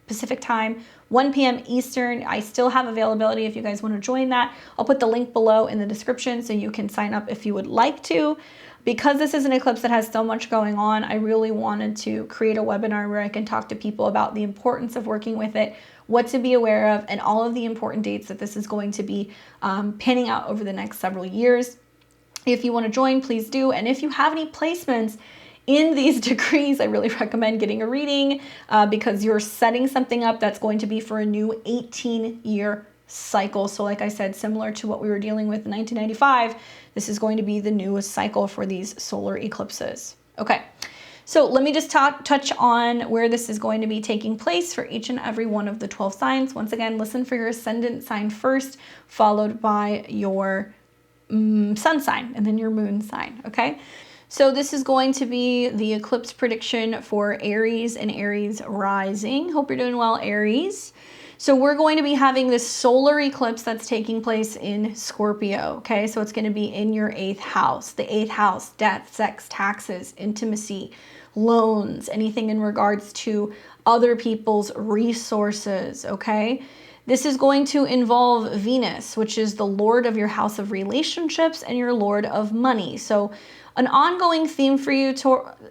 Pacific time, 1 p.m. Eastern. I still have availability if you guys want to join that. I'll put the link below in the description so you can sign up if you would like to. Because this is an eclipse that has so much going on, I really wanted to create a webinar where I can talk to people about the importance of working with it, what to be aware of, and all of the important dates that this is going to be panning out over the next several years. If you want to join, please do. And if you have any placements in these degrees, I really recommend getting a reading because you're setting something up that's going to be for a new 18-year cycle. So like I said, similar to what we were dealing with in 1995, this is going to be the newest cycle for these solar eclipses. Okay, so let me just touch on where this is going to be taking place for each and every one of the 12 signs. Once again, listen for your ascendant sign first, followed by your sun sign and then your moon sign, okay? So this is going to be the eclipse prediction for Aries and Aries rising. Hope you're doing well, Aries. So we're going to be having this solar eclipse that's taking place in Scorpio, okay? So it's going to be in your 8th house. The 8th house, death, sex, taxes, intimacy, loans, anything in regards to other people's resources, okay? This is going to involve Venus, which is the lord of your house of relationships and your lord of money. So an ongoing theme for you,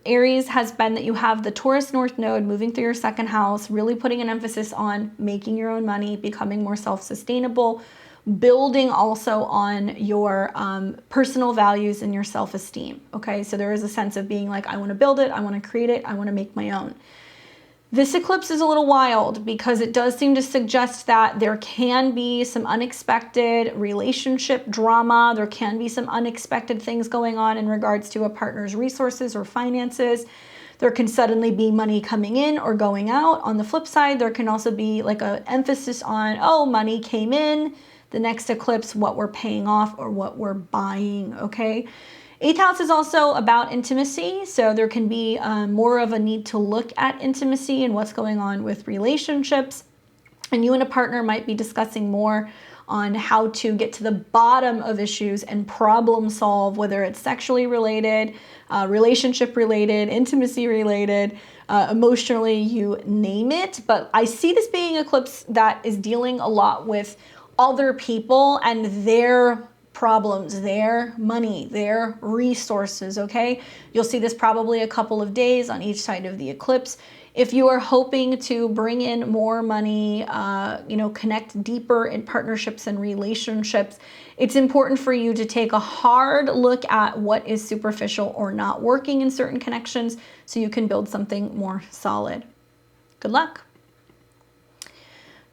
Aries, has been that you have the Taurus North Node moving through your 2nd house, really putting an emphasis on making your own money, becoming more self-sustainable, building also on your personal values and your self-esteem, okay? So there is a sense of being like, I want to build it, I want to create it, I want to make my own. This eclipse is a little wild because it does seem to suggest that there can be some unexpected relationship drama. There can be some unexpected things going on in regards to a partner's resources or finances. There can suddenly be money coming in or going out. On the flip side, there can also be like an emphasis on, oh, money came in. The next eclipse, what we're paying off or what we're buying, okay? 8th house is also about intimacy, so there can be more of a need to look at intimacy and what's going on with relationships. And you and a partner might be discussing more on how to get to the bottom of issues and problem solve, whether it's sexually related, relationship related, intimacy related, emotionally, you name it. But I see this being an eclipse that is dealing a lot with other people and their problems, their money, their resources, okay? You'll see this probably a couple of days on each side of the eclipse. If you are hoping to bring in more money, connect deeper in partnerships and relationships, it's important for you to take a hard look at what is superficial or not working in certain connections so you can build something more solid. Good luck.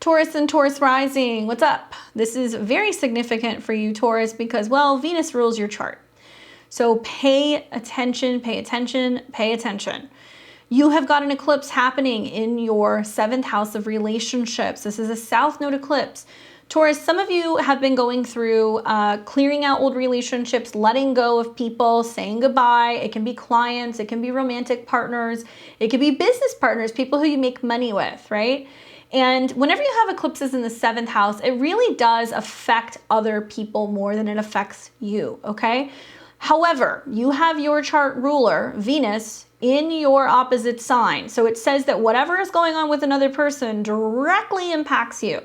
Taurus and Taurus rising, what's up? This is very significant for you, Taurus, because, well, Venus rules your chart. So pay attention, pay attention, pay attention. You have got an eclipse happening in your 7th house of relationships. This is a South Node eclipse. Taurus, some of you have been going through clearing out old relationships, letting go of people, saying goodbye. It can be clients, it can be romantic partners, it can be business partners, people who you make money with, right? And whenever you have eclipses in the 7th house, it really does affect other people more than it affects you, okay? However, you have your chart ruler, Venus, in your opposite sign. So it says that whatever is going on with another person directly impacts you.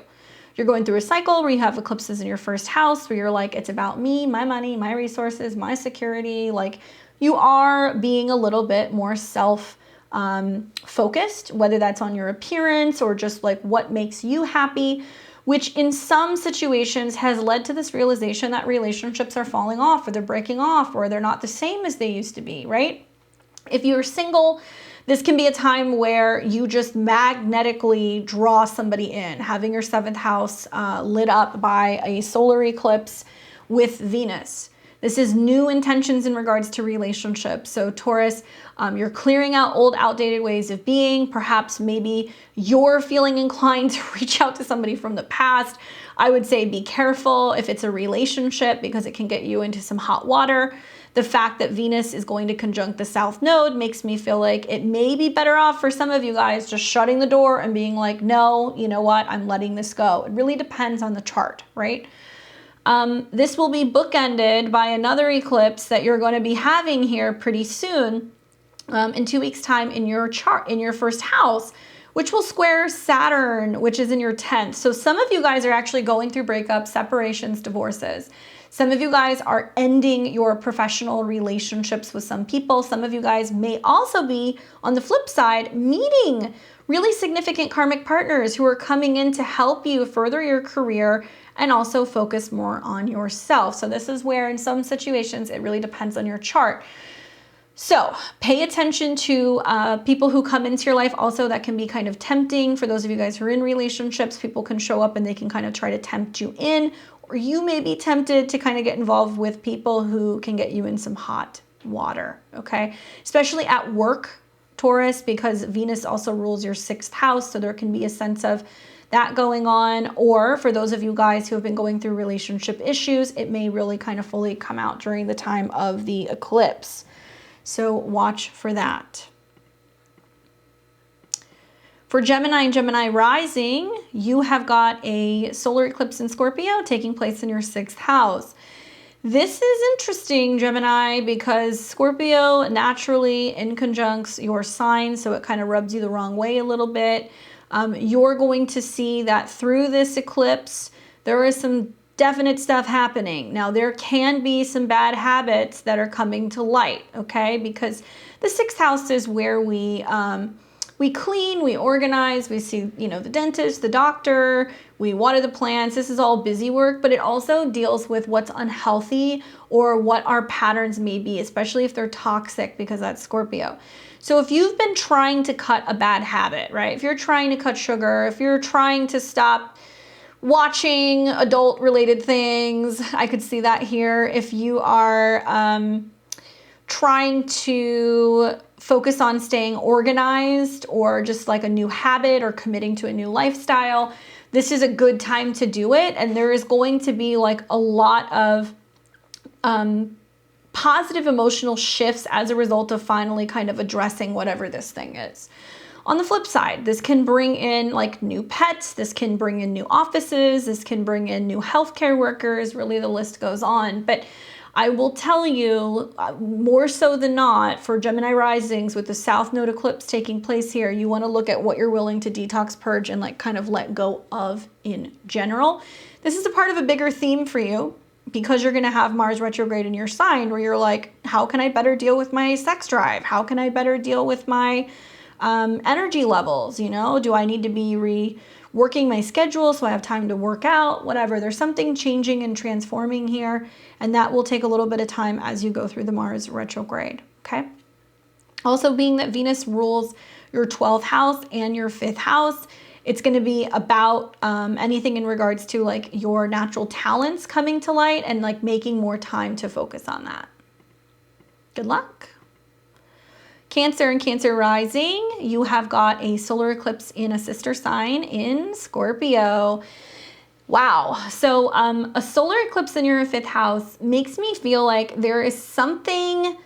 You're going through a cycle where you have eclipses in your 1st house where you're like, it's about me, my money, my resources, my security. Like, you are being a little bit more focused, whether that's on your appearance or just like what makes you happy, which in some situations has led to this realization that relationships are falling off or they're breaking off or they're not the same as they used to be, right? If you're single, this can be a time where you just magnetically draw somebody in, having your 7th house lit up by a solar eclipse with Venus. This is new intentions in regards to relationships. So Taurus, you're clearing out old, outdated ways of being. Perhaps maybe you're feeling inclined to reach out to somebody from the past. I would say be careful if it's a relationship because it can get you into some hot water. The fact that Venus is going to conjunct the South Node makes me feel like it may be better off for some of you guys just shutting the door and being like, no, you know what, I'm letting this go. It really depends on the chart, right? This will be bookended by another eclipse that you're going to be having here pretty soon in 2 weeks' time in your chart, in your 1st house, which will square Saturn, which is in your 10th. So some of you guys are actually going through breakups, separations, divorces. Some of you guys are ending your professional relationships with some people. Some of you guys may also be, on the flip side, meeting really significant karmic partners who are coming in to help you further your career and also focus more on yourself. So this is where in some situations, it really depends on your chart. So pay attention to people who come into your life. Also, that can be kind of tempting. For those of you guys who are in relationships, people can show up and they can kind of try to tempt you in, or you may be tempted to kind of get involved with people who can get you in some hot water, okay? Especially at work, Taurus, because Venus also rules your 6th house. So there can be a sense of that going on. Or for those of you guys who have been going through relationship issues, it may really kind of fully come out during the time of the eclipse. So watch for that. For Gemini and Gemini rising, you have got a solar eclipse in Scorpio taking place in your 6th house. This is interesting, Gemini, because Scorpio naturally in conjuncts your sign, so it kind of rubs you the wrong way a little bit. You're going to see that through this eclipse, there is some definite stuff happening. Now, there can be some bad habits that are coming to light, okay? Because the 6th house is where we clean, we organize, we see, you know, the dentist, the doctor, we water the plants. This is all busy work, but it also deals with what's unhealthy or what our patterns may be, especially if they're toxic, because that's Scorpio. So if you've been trying to cut a bad habit, right? If you're trying to cut sugar, if you're trying to stop watching adult related things, I could see that here. If you are trying to focus on staying organized or just like a new habit or committing to a new lifestyle, this is a good time to do it. And there is going to be like a lot of positive emotional shifts as a result of finally kind of addressing whatever this thing is. On the flip side, this can bring in like new pets, this can bring in new offices, this can bring in new healthcare workers, really the list goes on. But I will tell you, more so than not, for Gemini risings with the South Node eclipse taking place here, you want to look at what you're willing to detox, purge, and like kind of let go of in general. This is a part of a bigger theme for you because you're going to have Mars retrograde in your sign where you're like, how can I better deal with my sex drive? How can I better deal with my energy levels? You know, do I need to be reworking my schedule so I have time to work out? Whatever. There's something changing and transforming here, and that will take a little bit of time as you go through the Mars retrograde. Okay. Also, being that Venus rules your 12th house and your 5th house, it's going to be about anything in regards to like your natural talents coming to light and like making more time to focus on that. Good luck. Cancer and Cancer rising, you have got a solar eclipse in a sister sign in Scorpio. Wow. So a solar eclipse in your 5th house makes me feel like there is something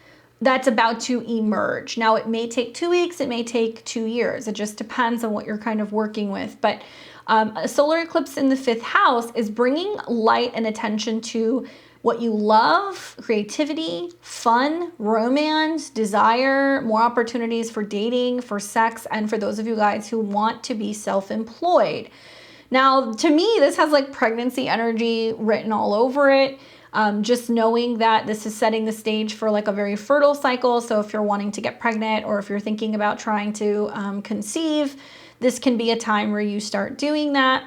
that's about to emerge. Now, it may take 2 weeks, it may take 2 years. It just depends on what you're kind of working with. But a solar eclipse in the 5th house is bringing light and attention to what you love, creativity, fun, romance, desire, more opportunities for dating, for sex, and for those of you guys who want to be self-employed. Now, to me, this has like pregnancy energy written all over it. Just knowing that this is setting the stage for like a very fertile cycle. So if you're wanting to get pregnant or if you're thinking about trying to conceive, this can be a time where you start doing that.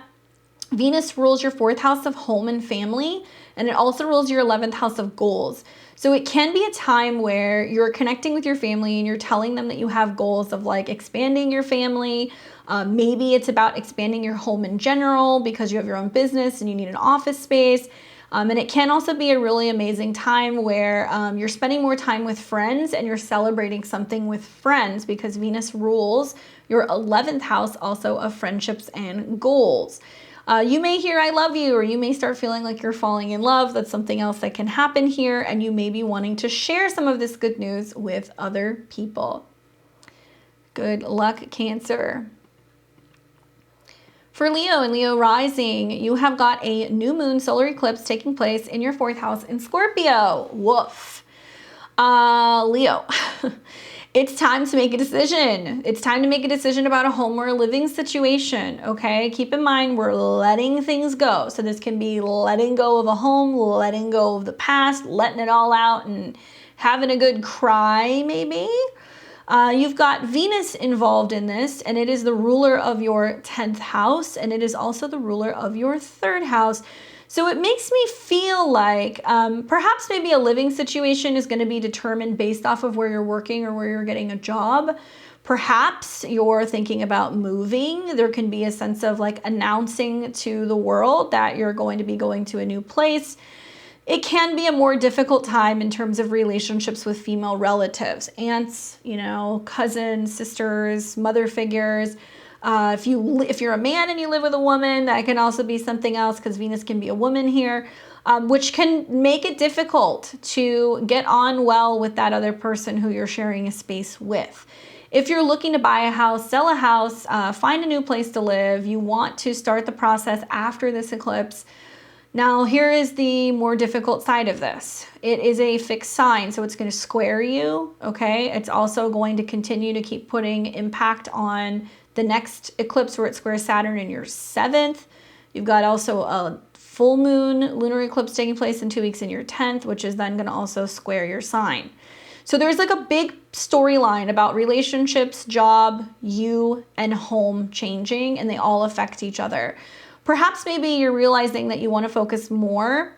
Venus rules your 4th house of home and family, and it also rules your 11th house of goals. So it can be a time where you're connecting with your family and you're telling them that you have goals of like expanding your family. Maybe it's about expanding your home in general because you have your own business and you need an office space. And it can also be a really amazing time where you're spending more time with friends and you're celebrating something with friends because Venus rules your 11th house also of friendships and goals. You may hear I love you, or you may start feeling like you're falling in love. That's something else that can happen here. And you may be wanting to share some of this good news with other people. Good luck, Cancer. For Leo and Leo rising, you have got a new moon solar eclipse taking place in your 4th house in Scorpio. Woof. Leo. It's time to make a decision. It's time to make a decision about a home or a living situation, okay? Keep in mind, we're letting things go. So this can be letting go of a home, letting go of the past, letting it all out and having a good cry, maybe. You've got Venus involved in this, and it is the ruler of your 10th house, and it is also the ruler of your 3rd house. So it makes me feel like perhaps maybe a living situation is going to be determined based off of where you're working or where you're getting a job. Perhaps you're thinking about moving. There can be a sense of like announcing to the world that you're going to be going to a new place. It can be a more difficult time in terms of relationships with female relatives, aunts, you know, cousins, sisters, mother figures. If you're a man and you live with a woman, that can also be something else because Venus can be a woman here, which can make it difficult to get on well with that other person who you're sharing a space with. If you're looking to buy a house, sell a house, find a new place to live, you want to start the process after this eclipse. Now, here is the more difficult side of this. It is a fixed sign, so it's going to square you, okay? It's also going to continue to keep putting impact on the next eclipse where it squares Saturn in your 7th. You've got also a full moon lunar eclipse taking place in 2 weeks in your 10th, which is then going to also square your sign. So there's like a big storyline about relationships, job, you, and home changing, and they all affect each other. Perhaps maybe you're realizing that you want to focus more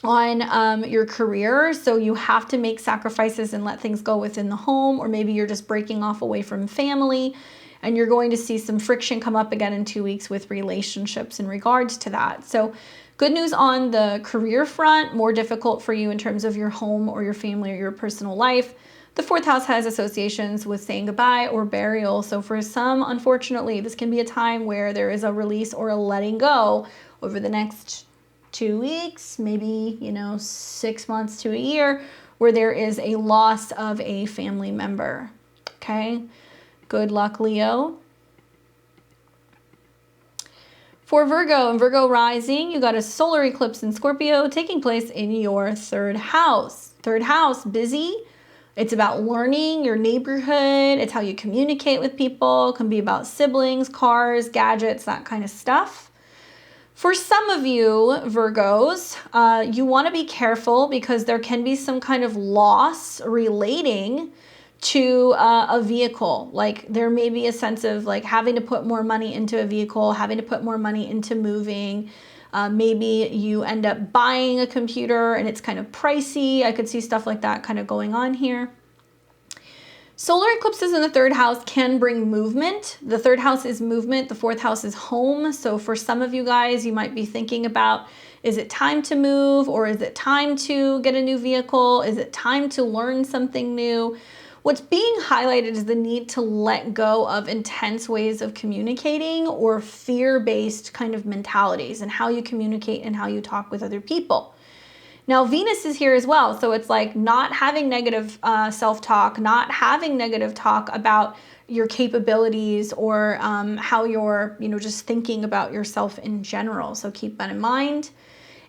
on your career, so you have to make sacrifices and let things go within the home, or maybe you're just breaking off away from family, and you're going to see some friction come up again in 2 weeks with relationships in regards to that. So good news on the career front, more difficult for you in terms of your home or your family or your personal life. The 4th house has associations with saying goodbye or burial. So for some, unfortunately, this can be a time where there is a release or a letting go over the next 2 weeks, maybe, 6 months to a year, where there is a loss of a family member. Okay. Good luck, Leo. For Virgo and Virgo rising, you got a solar eclipse in Scorpio taking place in your 3rd house. 3rd house, busy. It's about learning your neighborhood. It's how you communicate with people. It can be about siblings, cars, gadgets, that kind of stuff. For some of you, Virgos, you want to be careful because there can be some kind of loss relating to a vehicle. Like there may be a sense of like having to put more money into a vehicle, having to put more money into moving. Maybe you end up buying a computer and it's kind of pricey. I could see stuff like that kind of going on here. Solar eclipses in the 3rd house can bring movement. The 3rd house is movement. The 4th house is home. So for some of you guys, you might be thinking about, is it time to move, or is it time to get a new vehicle? Is it time to learn something new? What's being highlighted is the need to let go of intense ways of communicating or fear-based kind of mentalities and how you communicate and how you talk with other people. Now, Venus is here as well. So it's like not having negative self-talk, not having negative talk about your capabilities or how you're, just thinking about yourself in general. So keep that in mind.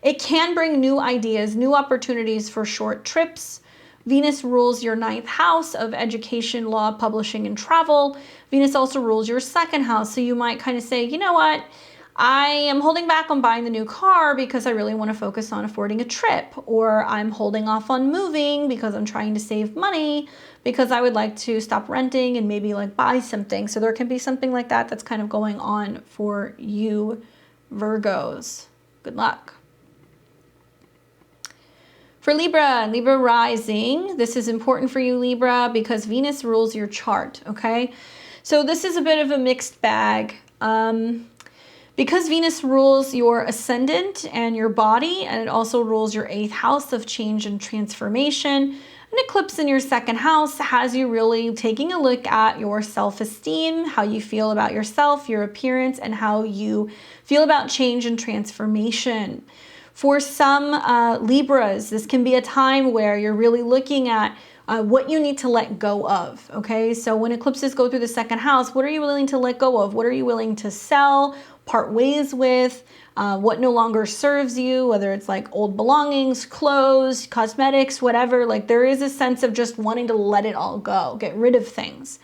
It can bring new ideas, new opportunities for short trips. Venus rules your 9th house of education, law, publishing, and travel. Venus also rules your 2nd house. So you might kind of say, you know what? I am holding back on buying the new car because I really want to focus on affording a trip, or I'm holding off on moving because I'm trying to save money because I would like to stop renting and maybe like buy something. So there can be something like that that's kind of going on for you, Virgos. Good luck. For Libra and Libra rising, this is important for you, Libra, because Venus rules your chart, okay? So this is a bit of a mixed bag. Because Venus rules your ascendant and your body, and it also rules your 8th house of change and transformation, an eclipse in your 2nd house has you really taking a look at your self-esteem, how you feel about yourself, your appearance, and how you feel about change and transformation. For some Libras, this can be a time where you're really looking at what you need to let go of, okay? So when eclipses go through the 2nd house, what are you willing to let go of? What are you willing to sell, part ways with, what no longer serves you, whether it's like old belongings, clothes, cosmetics, whatever. Like there is a sense of just wanting to let it all go, get rid of things.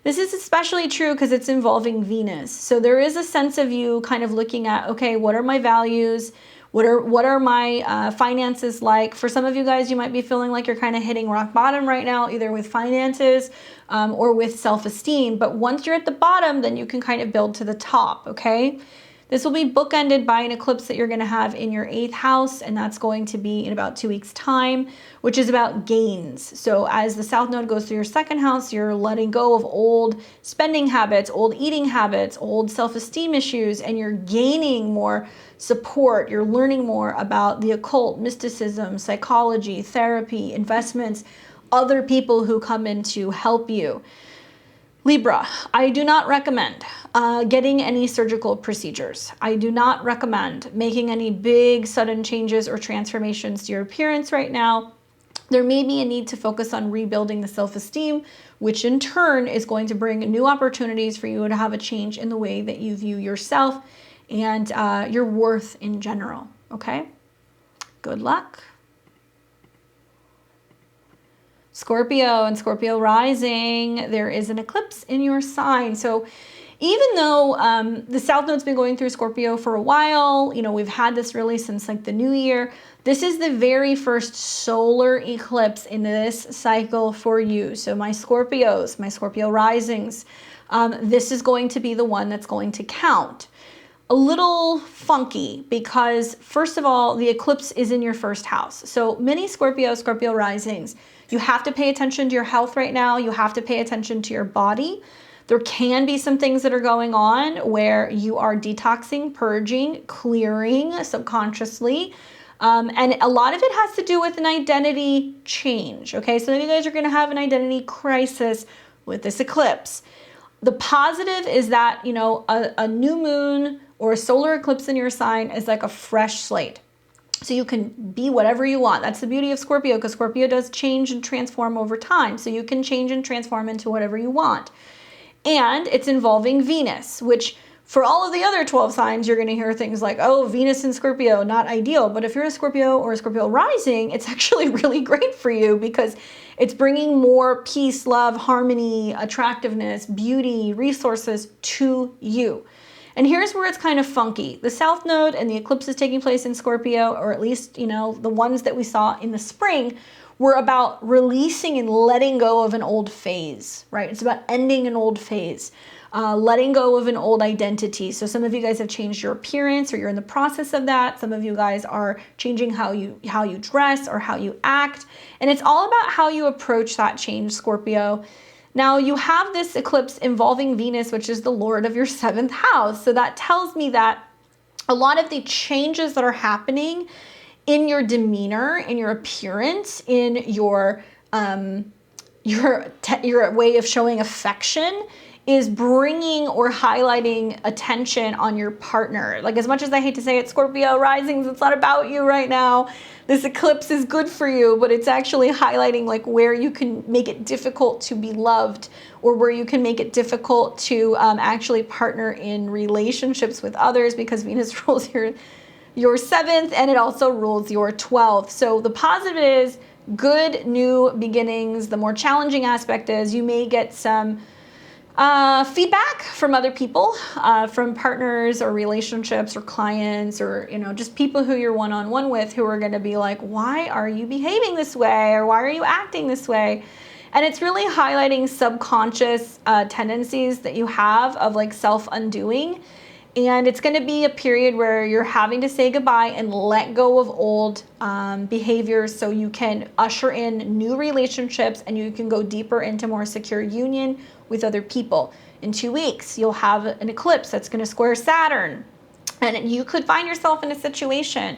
This is especially true because it's involving Venus. So there is a sense of you kind of looking at, okay, what are my values? What are my finances like? For some of you guys, you might be feeling like you're kind of hitting rock bottom right now, either with finances or with self-esteem. But once you're at the bottom, then you can kind of build to the top, okay? This will be bookended by an eclipse that you're going to have in your 8th house, and that's going to be in about 2 weeks' time, which is about gains. So as the South Node goes through your 2nd house, you're letting go of old spending habits, old eating habits, old self-esteem issues, and you're gaining more support. You're learning more about the occult, mysticism, psychology, therapy, investments, other people who come in to help you. Libra, I do not recommend getting any surgical procedures. I do not recommend making any big sudden changes or transformations to your appearance right now. There may be a need to focus on rebuilding the self-esteem, which in turn is going to bring new opportunities for you to have a change in the way that you view yourself and your worth in general, okay? Good luck. Scorpio and Scorpio rising, there is an eclipse in your sign. So even though the South Node's been going through Scorpio for a while, you know, we've had this really since like the new year. This is the very first solar eclipse in this cycle for you. So my Scorpios, my Scorpio risings, this is going to be the one that's going to count. A little funky because first of all, the eclipse is in your 1st house. So many Scorpio risings, you have to pay attention to your health right now. You have to pay attention to your body. There can be some things that are going on where you are detoxing, purging, clearing subconsciously. And a lot of it has to do with an identity change. Okay, so you guys are going to have an identity crisis with this eclipse. The positive is that, you know, a new moon or a solar eclipse in your sign is like a fresh slate. So you can be whatever you want. That's the beauty of Scorpio, because Scorpio does change and transform over time. So you can change and transform into whatever you want. And it's involving Venus, which for all of the other 12 signs, you're going to hear things like, oh, Venus in Scorpio, not ideal. But if you're a Scorpio or a Scorpio rising, it's actually really great for you because it's bringing more peace, love, harmony, attractiveness, beauty, resources to you. And here's where it's kind of funky. The South Node and the eclipse is taking place in Scorpio, or at least, you know, the ones that we saw in the spring were about releasing and letting go of an old phase, right? It's about ending an old phase, letting go of an old identity. So some of you guys have changed your appearance or you're in the process of that. Some of you guys are changing how you dress or how you act. And it's all about how you approach that change, Scorpio. Now you have this eclipse involving Venus, which is the Lord of your 7th house. So that tells me that a lot of the changes that are happening in your demeanor, in your appearance, in your way of showing affection is bringing or highlighting attention on your partner. Like, as much as I hate to say it, Scorpio risings, it's not about you right now. This eclipse is good for you, but it's actually highlighting like where you can make it difficult to be loved, or where you can make it difficult to actually partner in relationships with others, because Venus rules your 7th and it also rules your 12th. So the positive is good new beginnings. The more challenging aspect is you may get some feedback from other people, from partners or relationships or clients, or, you know, just people who you're one-on-one with, who are going to be like, why are you behaving this way? Or why are you acting this way? And it's really highlighting subconscious tendencies that you have of like self-undoing. And it's going to be a period where you're having to say goodbye and let go of old behaviors so you can usher in new relationships and you can go deeper into more secure union with other people. In 2 weeks, you'll have an eclipse that's going to square Saturn. And you could find yourself in a situation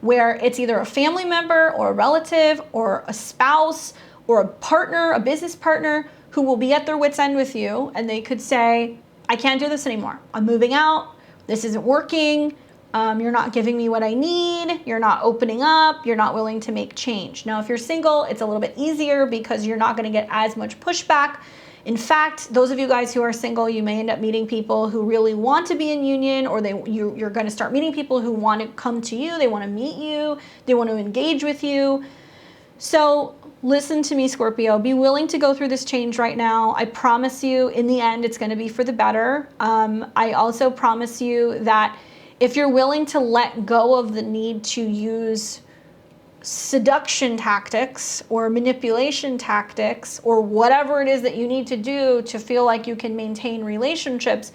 where it's either a family member or a relative or a spouse or a partner, a business partner, who will be at their wit's end with you. And they could say, I can't do this anymore. I'm moving out. This isn't working. You're not giving me what I need. You're not opening up. You're not willing to make change. Now, if you're single, it's a little bit easier because you're not going to get as much pushback In fact, those of you guys who are single, you may end up meeting people who really want to be in union, or you're going to start meeting people who want to come to you, they want to meet you, they want to engage with you. So listen to me, Scorpio. Be willing to go through this change right now. I promise you, in the end, it's going to be for the better. I also promise you that if you're willing to let go of the need to use seduction tactics or manipulation tactics or whatever it is that you need to do to feel like you can maintain relationships,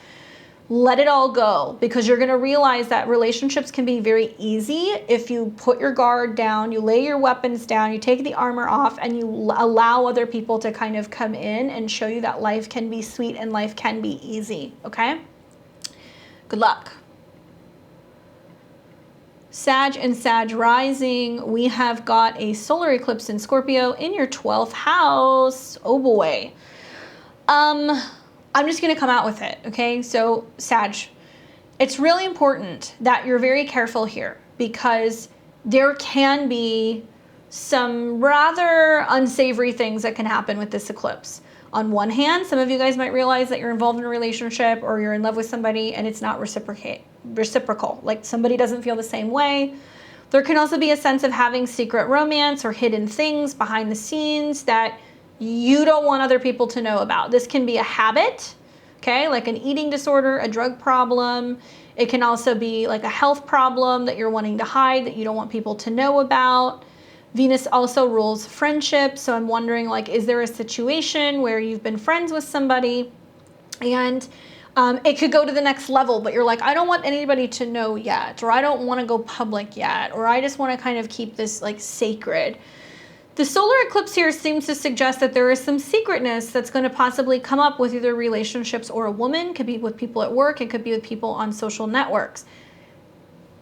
let it all go, because you're going to realize that relationships can be very easy if you put your guard down, you lay your weapons down, you take the armor off, and you allow other people to kind of come in and show you that life can be sweet and life can be easy. Okay? Good luck. Sag and Sag rising, we have got a solar eclipse in Scorpio in your 12th house. Oh boy. I'm just going to come out with it, okay? So Sag, it's really important that you're very careful here, because there can be some rather unsavory things that can happen with this eclipse. On one hand, some of you guys might realize that you're involved in a relationship or you're in love with somebody and it's not reciprocal. Like somebody doesn't feel the same way. There can also be a sense of having secret romance or hidden things behind the scenes that you don't want other people to know about. This can be a habit, okay, like an eating disorder, a drug problem. It can also be like a health problem that you're wanting to hide, that you don't want people to know about. Venus also rules friendship, so I'm wondering, like, is there a situation where you've been friends with somebody and it could go to the next level, but you're like, I don't want anybody to know yet, or I don't want to go public yet, or I just want to kind of keep this like sacred. The solar eclipse here seems to suggest that there is some secretness that's going to possibly come up with either relationships or a woman. It could be with people at work, it could be with people on social networks.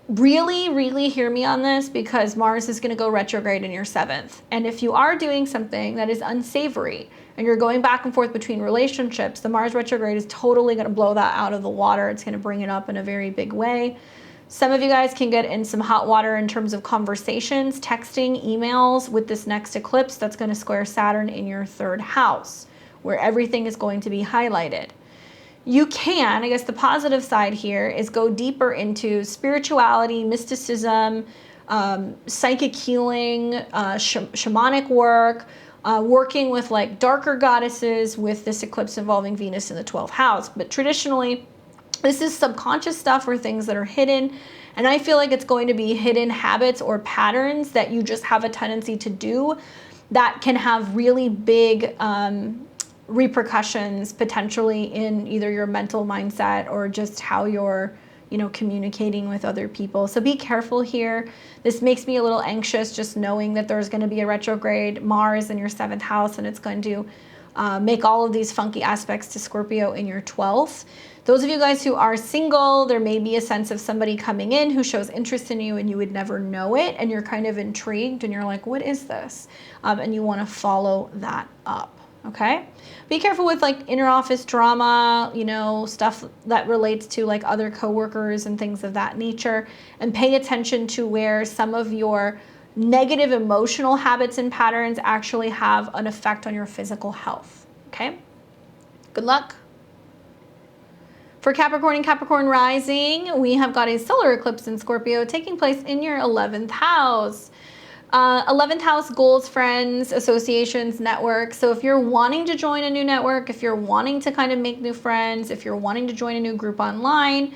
Really, really hear me on this, because Mars is going to go retrograde in your 7th. And if you are doing something that is unsavory and you're going back and forth between relationships, the Mars retrograde is totally going to blow that out of the water. It's going to bring it up in a very big way. Some of you guys can get in some hot water in terms of conversations, texting, emails with this next eclipse that's going to square Saturn in your 3rd house, where everything is going to be highlighted. You can, I guess the positive side here is go deeper into spirituality, mysticism, psychic healing, shamanic work, working with like darker goddesses with this eclipse involving Venus in the 12th house. But traditionally, this is subconscious stuff or things that are hidden. And I feel like it's going to be hidden habits or patterns that you just have a tendency to do that can have really big repercussions potentially in either your mental mindset or just how you're, communicating with other people. So be careful here. This makes me a little anxious just knowing that there's going to be a retrograde Mars in your 7th house, and it's going to make all of these funky aspects to Scorpio in your 12th. Those of you guys who are single, there may be a sense of somebody coming in who shows interest in you and you would never know it, and you're kind of intrigued and you're like, what is this? And you want to follow that up. Okay, be careful with like inner office drama, stuff that relates to like other coworkers and things of that nature, and pay attention to where some of your negative emotional habits and patterns actually have an effect on your physical health. Okay, good luck. For Capricorn and Capricorn rising, we have got a solar eclipse in Scorpio taking place in your 11th house. 11th house, goals, friends, associations, networks. So if you're wanting to join a new network, if you're wanting to kind of make new friends, if you're wanting to join a new group online,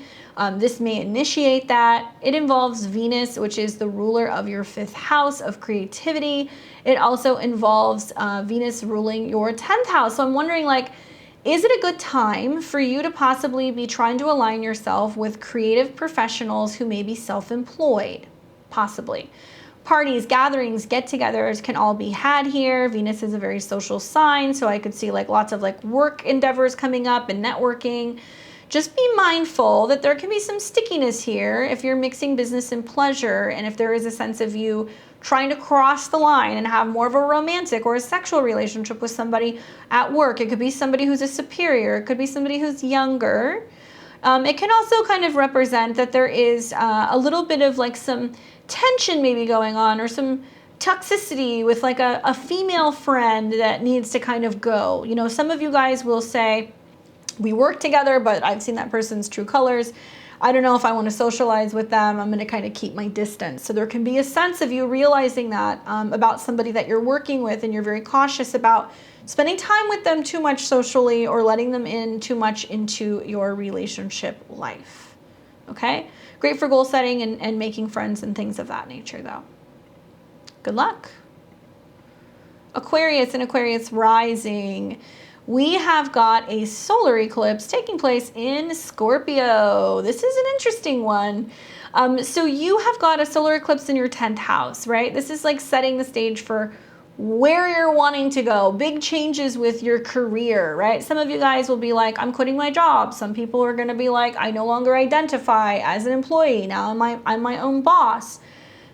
this may initiate that. It involves Venus, which is the ruler of your 5th house of creativity. It also involves Venus ruling your 10th house. So I'm wondering, like, is it a good time for you to possibly be trying to align yourself with creative professionals who may be self-employed? Possibly. Parties, gatherings, get-togethers can all be had here. Venus is a very social sign, so I could see like lots of like work endeavors coming up and networking. Just be mindful that there can be some stickiness here if you're mixing business and pleasure, and if there is a sense of you trying to cross the line and have more of a romantic or a sexual relationship with somebody at work. It could be somebody who's a superior. It could be somebody who's younger. It can also kind of represent that there is a little bit of like some tension maybe going on, or some toxicity with like a female friend that needs to kind of go. You know, some of you guys will say, we work together, but I've seen that person's true colors. I don't know if I want to socialize with them. I'm going to kind of keep my distance. So there can be a sense of you realizing that about somebody that you're working with, and you're very cautious about spending time with them too much socially or letting them in too much into your relationship life. Okay? Great for goal setting and making friends and things of that nature, though. Good luck. Aquarius and Aquarius rising. We have got a solar eclipse taking place in Scorpio. This is an interesting one. So you have got a solar eclipse in your 10th house, right? This is like setting the stage for where you're wanting to go, big changes with your career, right? Some of you guys will be like, I'm quitting my job. Some people are going to be like, I no longer identify as an employee. Now I'm my own boss.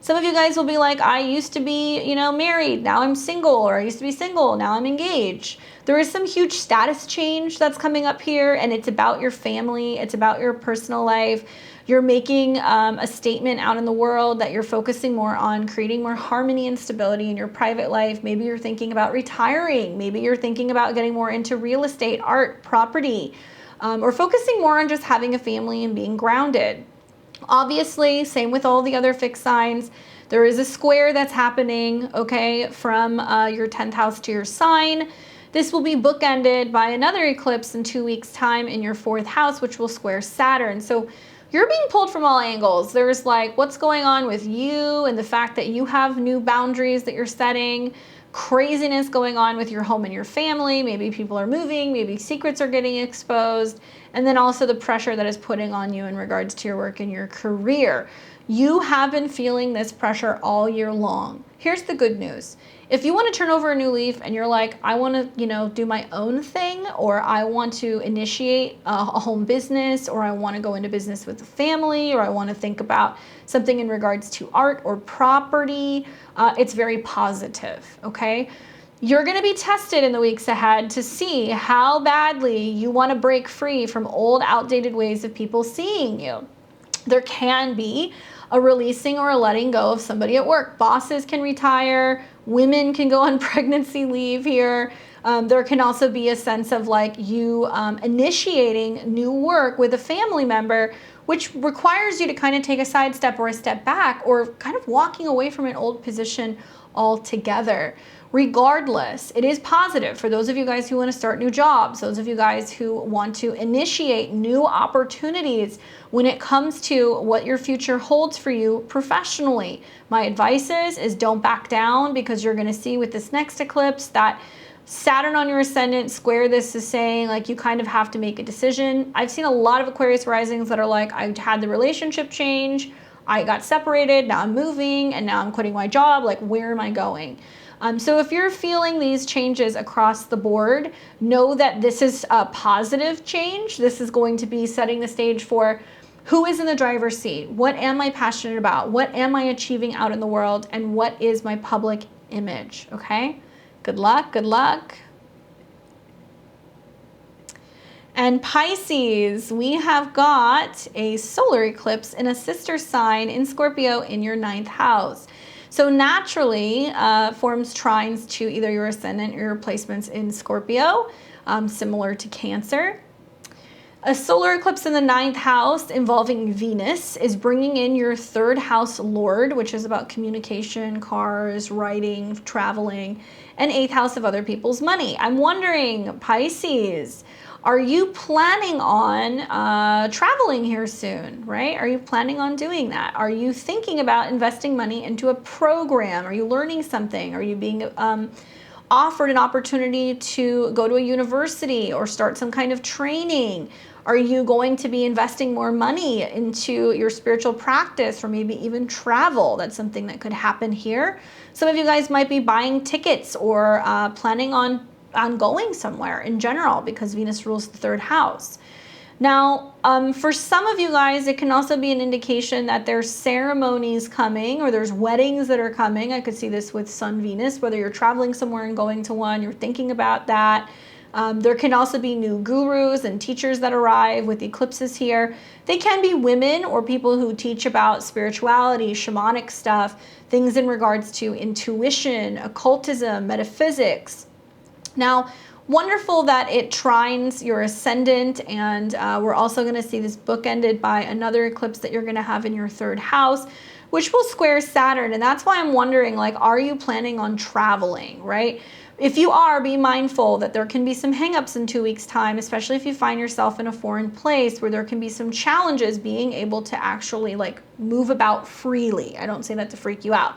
Some of you guys will be like, I used to be, you know, married. Now I'm single, or I used to be single. Now I'm engaged. There is some huge status change that's coming up here, and it's about your family. It's about your personal life. You're making a statement out in the world that you're focusing more on creating more harmony and stability in your private life. Maybe you're thinking about retiring. Maybe you're thinking about getting more into real estate, art, property, or focusing more on just having a family and being grounded. Obviously, same with all the other fixed signs. There is a square that's happening, okay, from your 10th house to your sign. This will be bookended by another eclipse in 2 weeks' time in your 4th house, which will square Saturn. So you're being pulled from all angles. There's like what's going on with you and the fact that you have new boundaries that you're setting, craziness going on with your home and your family. Maybe people are moving, maybe secrets are getting exposed, and then also the pressure that is putting on you in regards to your work and your career. You have been feeling this pressure all year long. Here's the good news. If you want to turn over a new leaf and you're like, I want to, you know, do my own thing, or I want to initiate a home business, or I want to go into business with a family, or I want to think about something in regards to art or property, it's very positive, okay? You're going to be tested in the weeks ahead to see how badly you want to break free from old, outdated ways of people seeing you. There can be a releasing or a letting go of somebody at work. Bosses can retire. Women can go on pregnancy leave here. There can also be a sense of like you initiating new work with a family member, which requires you to kind of take a sidestep or a step back, or kind of walking away from an old position altogether. Regardless, it is positive for those of you guys who want to start new jobs, those of you guys who want to initiate new opportunities when it comes to what your future holds for you professionally. My advice is don't back down, because you're going to see with this next eclipse that Saturn on your ascendant square this is saying like you kind of have to make a decision. I've seen a lot of Aquarius risings that are like, I had the relationship change, I got separated, now I'm moving, and now I'm quitting my job. Like, where am I going? So if you're feeling these changes across the board, know that this is a positive change. This is going to be setting the stage for who is in the driver's seat. What am I passionate about? What am I achieving out in the world? And what is my public image? Okay? Good luck. Good luck. And Pisces, we have got a solar eclipse in a sister sign in Scorpio in your 9th house. So naturally forms trines to either your ascendant or your placements in Scorpio, similar to Cancer. A solar eclipse in the 9th house involving Venus is bringing in your 3rd house lord, which is about communication, cars, writing, traveling, and 8th house of other people's money. I'm wondering, Pisces, are you planning on traveling here soon, right? Are you planning on doing that? Are you thinking about investing money into a program? Are you learning something? Are you being offered an opportunity to go to a university or start some kind of training? Are you going to be investing more money into your spiritual practice, or maybe even travel? That's something that could happen here. Some of you guys might be buying tickets or planning on going somewhere in general, because Venus rules the 3rd house. Now, for some of you guys, it can also be an indication that there's ceremonies coming, or there's weddings that are coming. I could see this with Sun Venus, whether you're traveling somewhere and going to one, you're thinking about that. There can also be new gurus and teachers that arrive with eclipses here. They can be women or people who teach about spirituality, shamanic stuff, things in regards to intuition, occultism, metaphysics. Now, wonderful that it trines your ascendant, and we're also going to see this bookended by another eclipse that you're going to have in your 3rd house, which will square Saturn. And that's why I'm wondering, like, are you planning on traveling, right? If you are, be mindful that there can be some hangups in 2 weeks' time, especially if you find yourself in a foreign place where there can be some challenges being able to actually like move about freely. I don't say that to freak you out.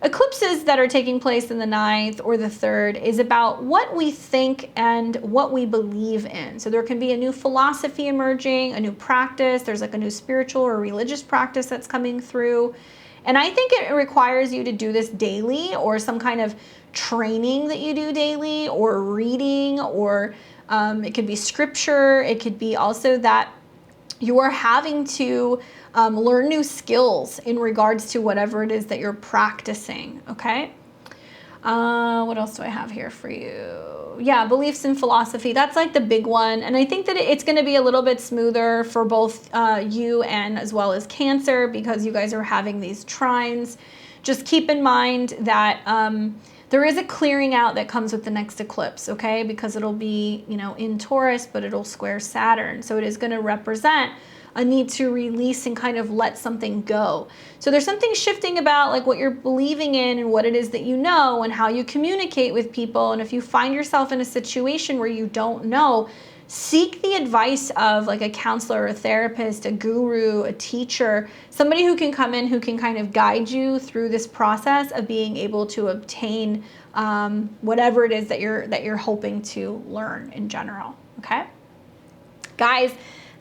Eclipses that are taking place in the 9th or the 3rd is about what we think and what we believe in. So there can be a new philosophy emerging, a new practice. There's like a new spiritual or religious practice that's coming through. And I think it requires you to do this daily, or some kind of training that you do daily, or reading, or it could be scripture. It could be also that you are having to learn new skills in regards to whatever it is that you're practicing, okay? What else do I have here for you? Yeah, beliefs and philosophy. That's like the big one. And I think that it's going to be a little bit smoother for both you and as well as Cancer, because you guys are having these trines. Just keep in mind that there is a clearing out that comes with the next eclipse, okay? Because it'll be, you know, in Taurus, but it'll square Saturn. So it is going to represent a need to release and kind of let something go. So there's something shifting about like what you're believing in and what it is that you know and how you communicate with people. And if you find yourself in a situation where you don't know, seek the advice of like a counselor, a therapist, a guru, a teacher, somebody who can come in, who can kind of guide you through this process of being able to obtain whatever it is that you're hoping to learn in general, okay? Guys,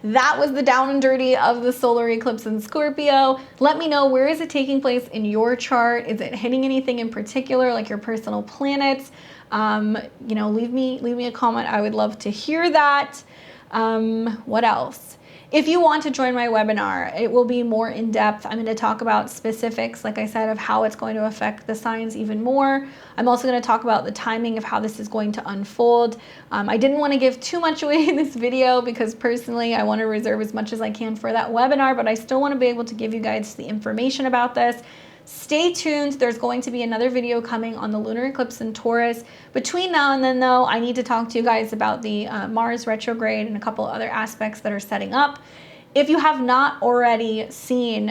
that was the down and dirty of the solar eclipse in Scorpio. Let me know, where is it taking place in your chart? Is it hitting anything in particular, like your personal planets? You know, leave me a comment. I would love to hear that. What else? If you want to join my webinar, it will be more in depth. I'm going to talk about specifics, like I said, of how it's going to affect the signs even more. I'm also going to talk about the timing of how this is going to unfold. I didn't want to give too much away in this video because personally I want to reserve as much as I can for that webinar, but I still want to be able to give you guys the information about this. Stay tuned. There's going to be another video coming on the lunar eclipse in Taurus. Between now and then, though, I need to talk to you guys about the Mars retrograde and a couple other aspects that are setting up. If you have not already seen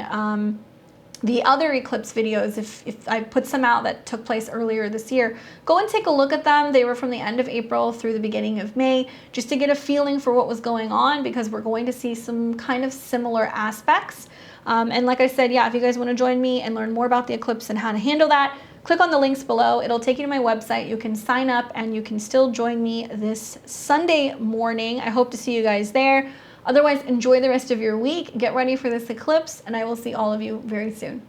the other eclipse videos, if I put some out that took place earlier this year, go and take a look at them. They were from the end of April through the beginning of May, just to get a feeling for what was going on, because we're going to see some kind of similar aspects. And like I said, yeah, if you guys want to join me and learn more about the eclipse and how to handle that, click on the links below. It'll take you to my website. You can sign up and you can still join me this Sunday morning. I hope to see you guys there. Otherwise, enjoy the rest of your week. Get ready for this eclipse, and I will see all of you very soon.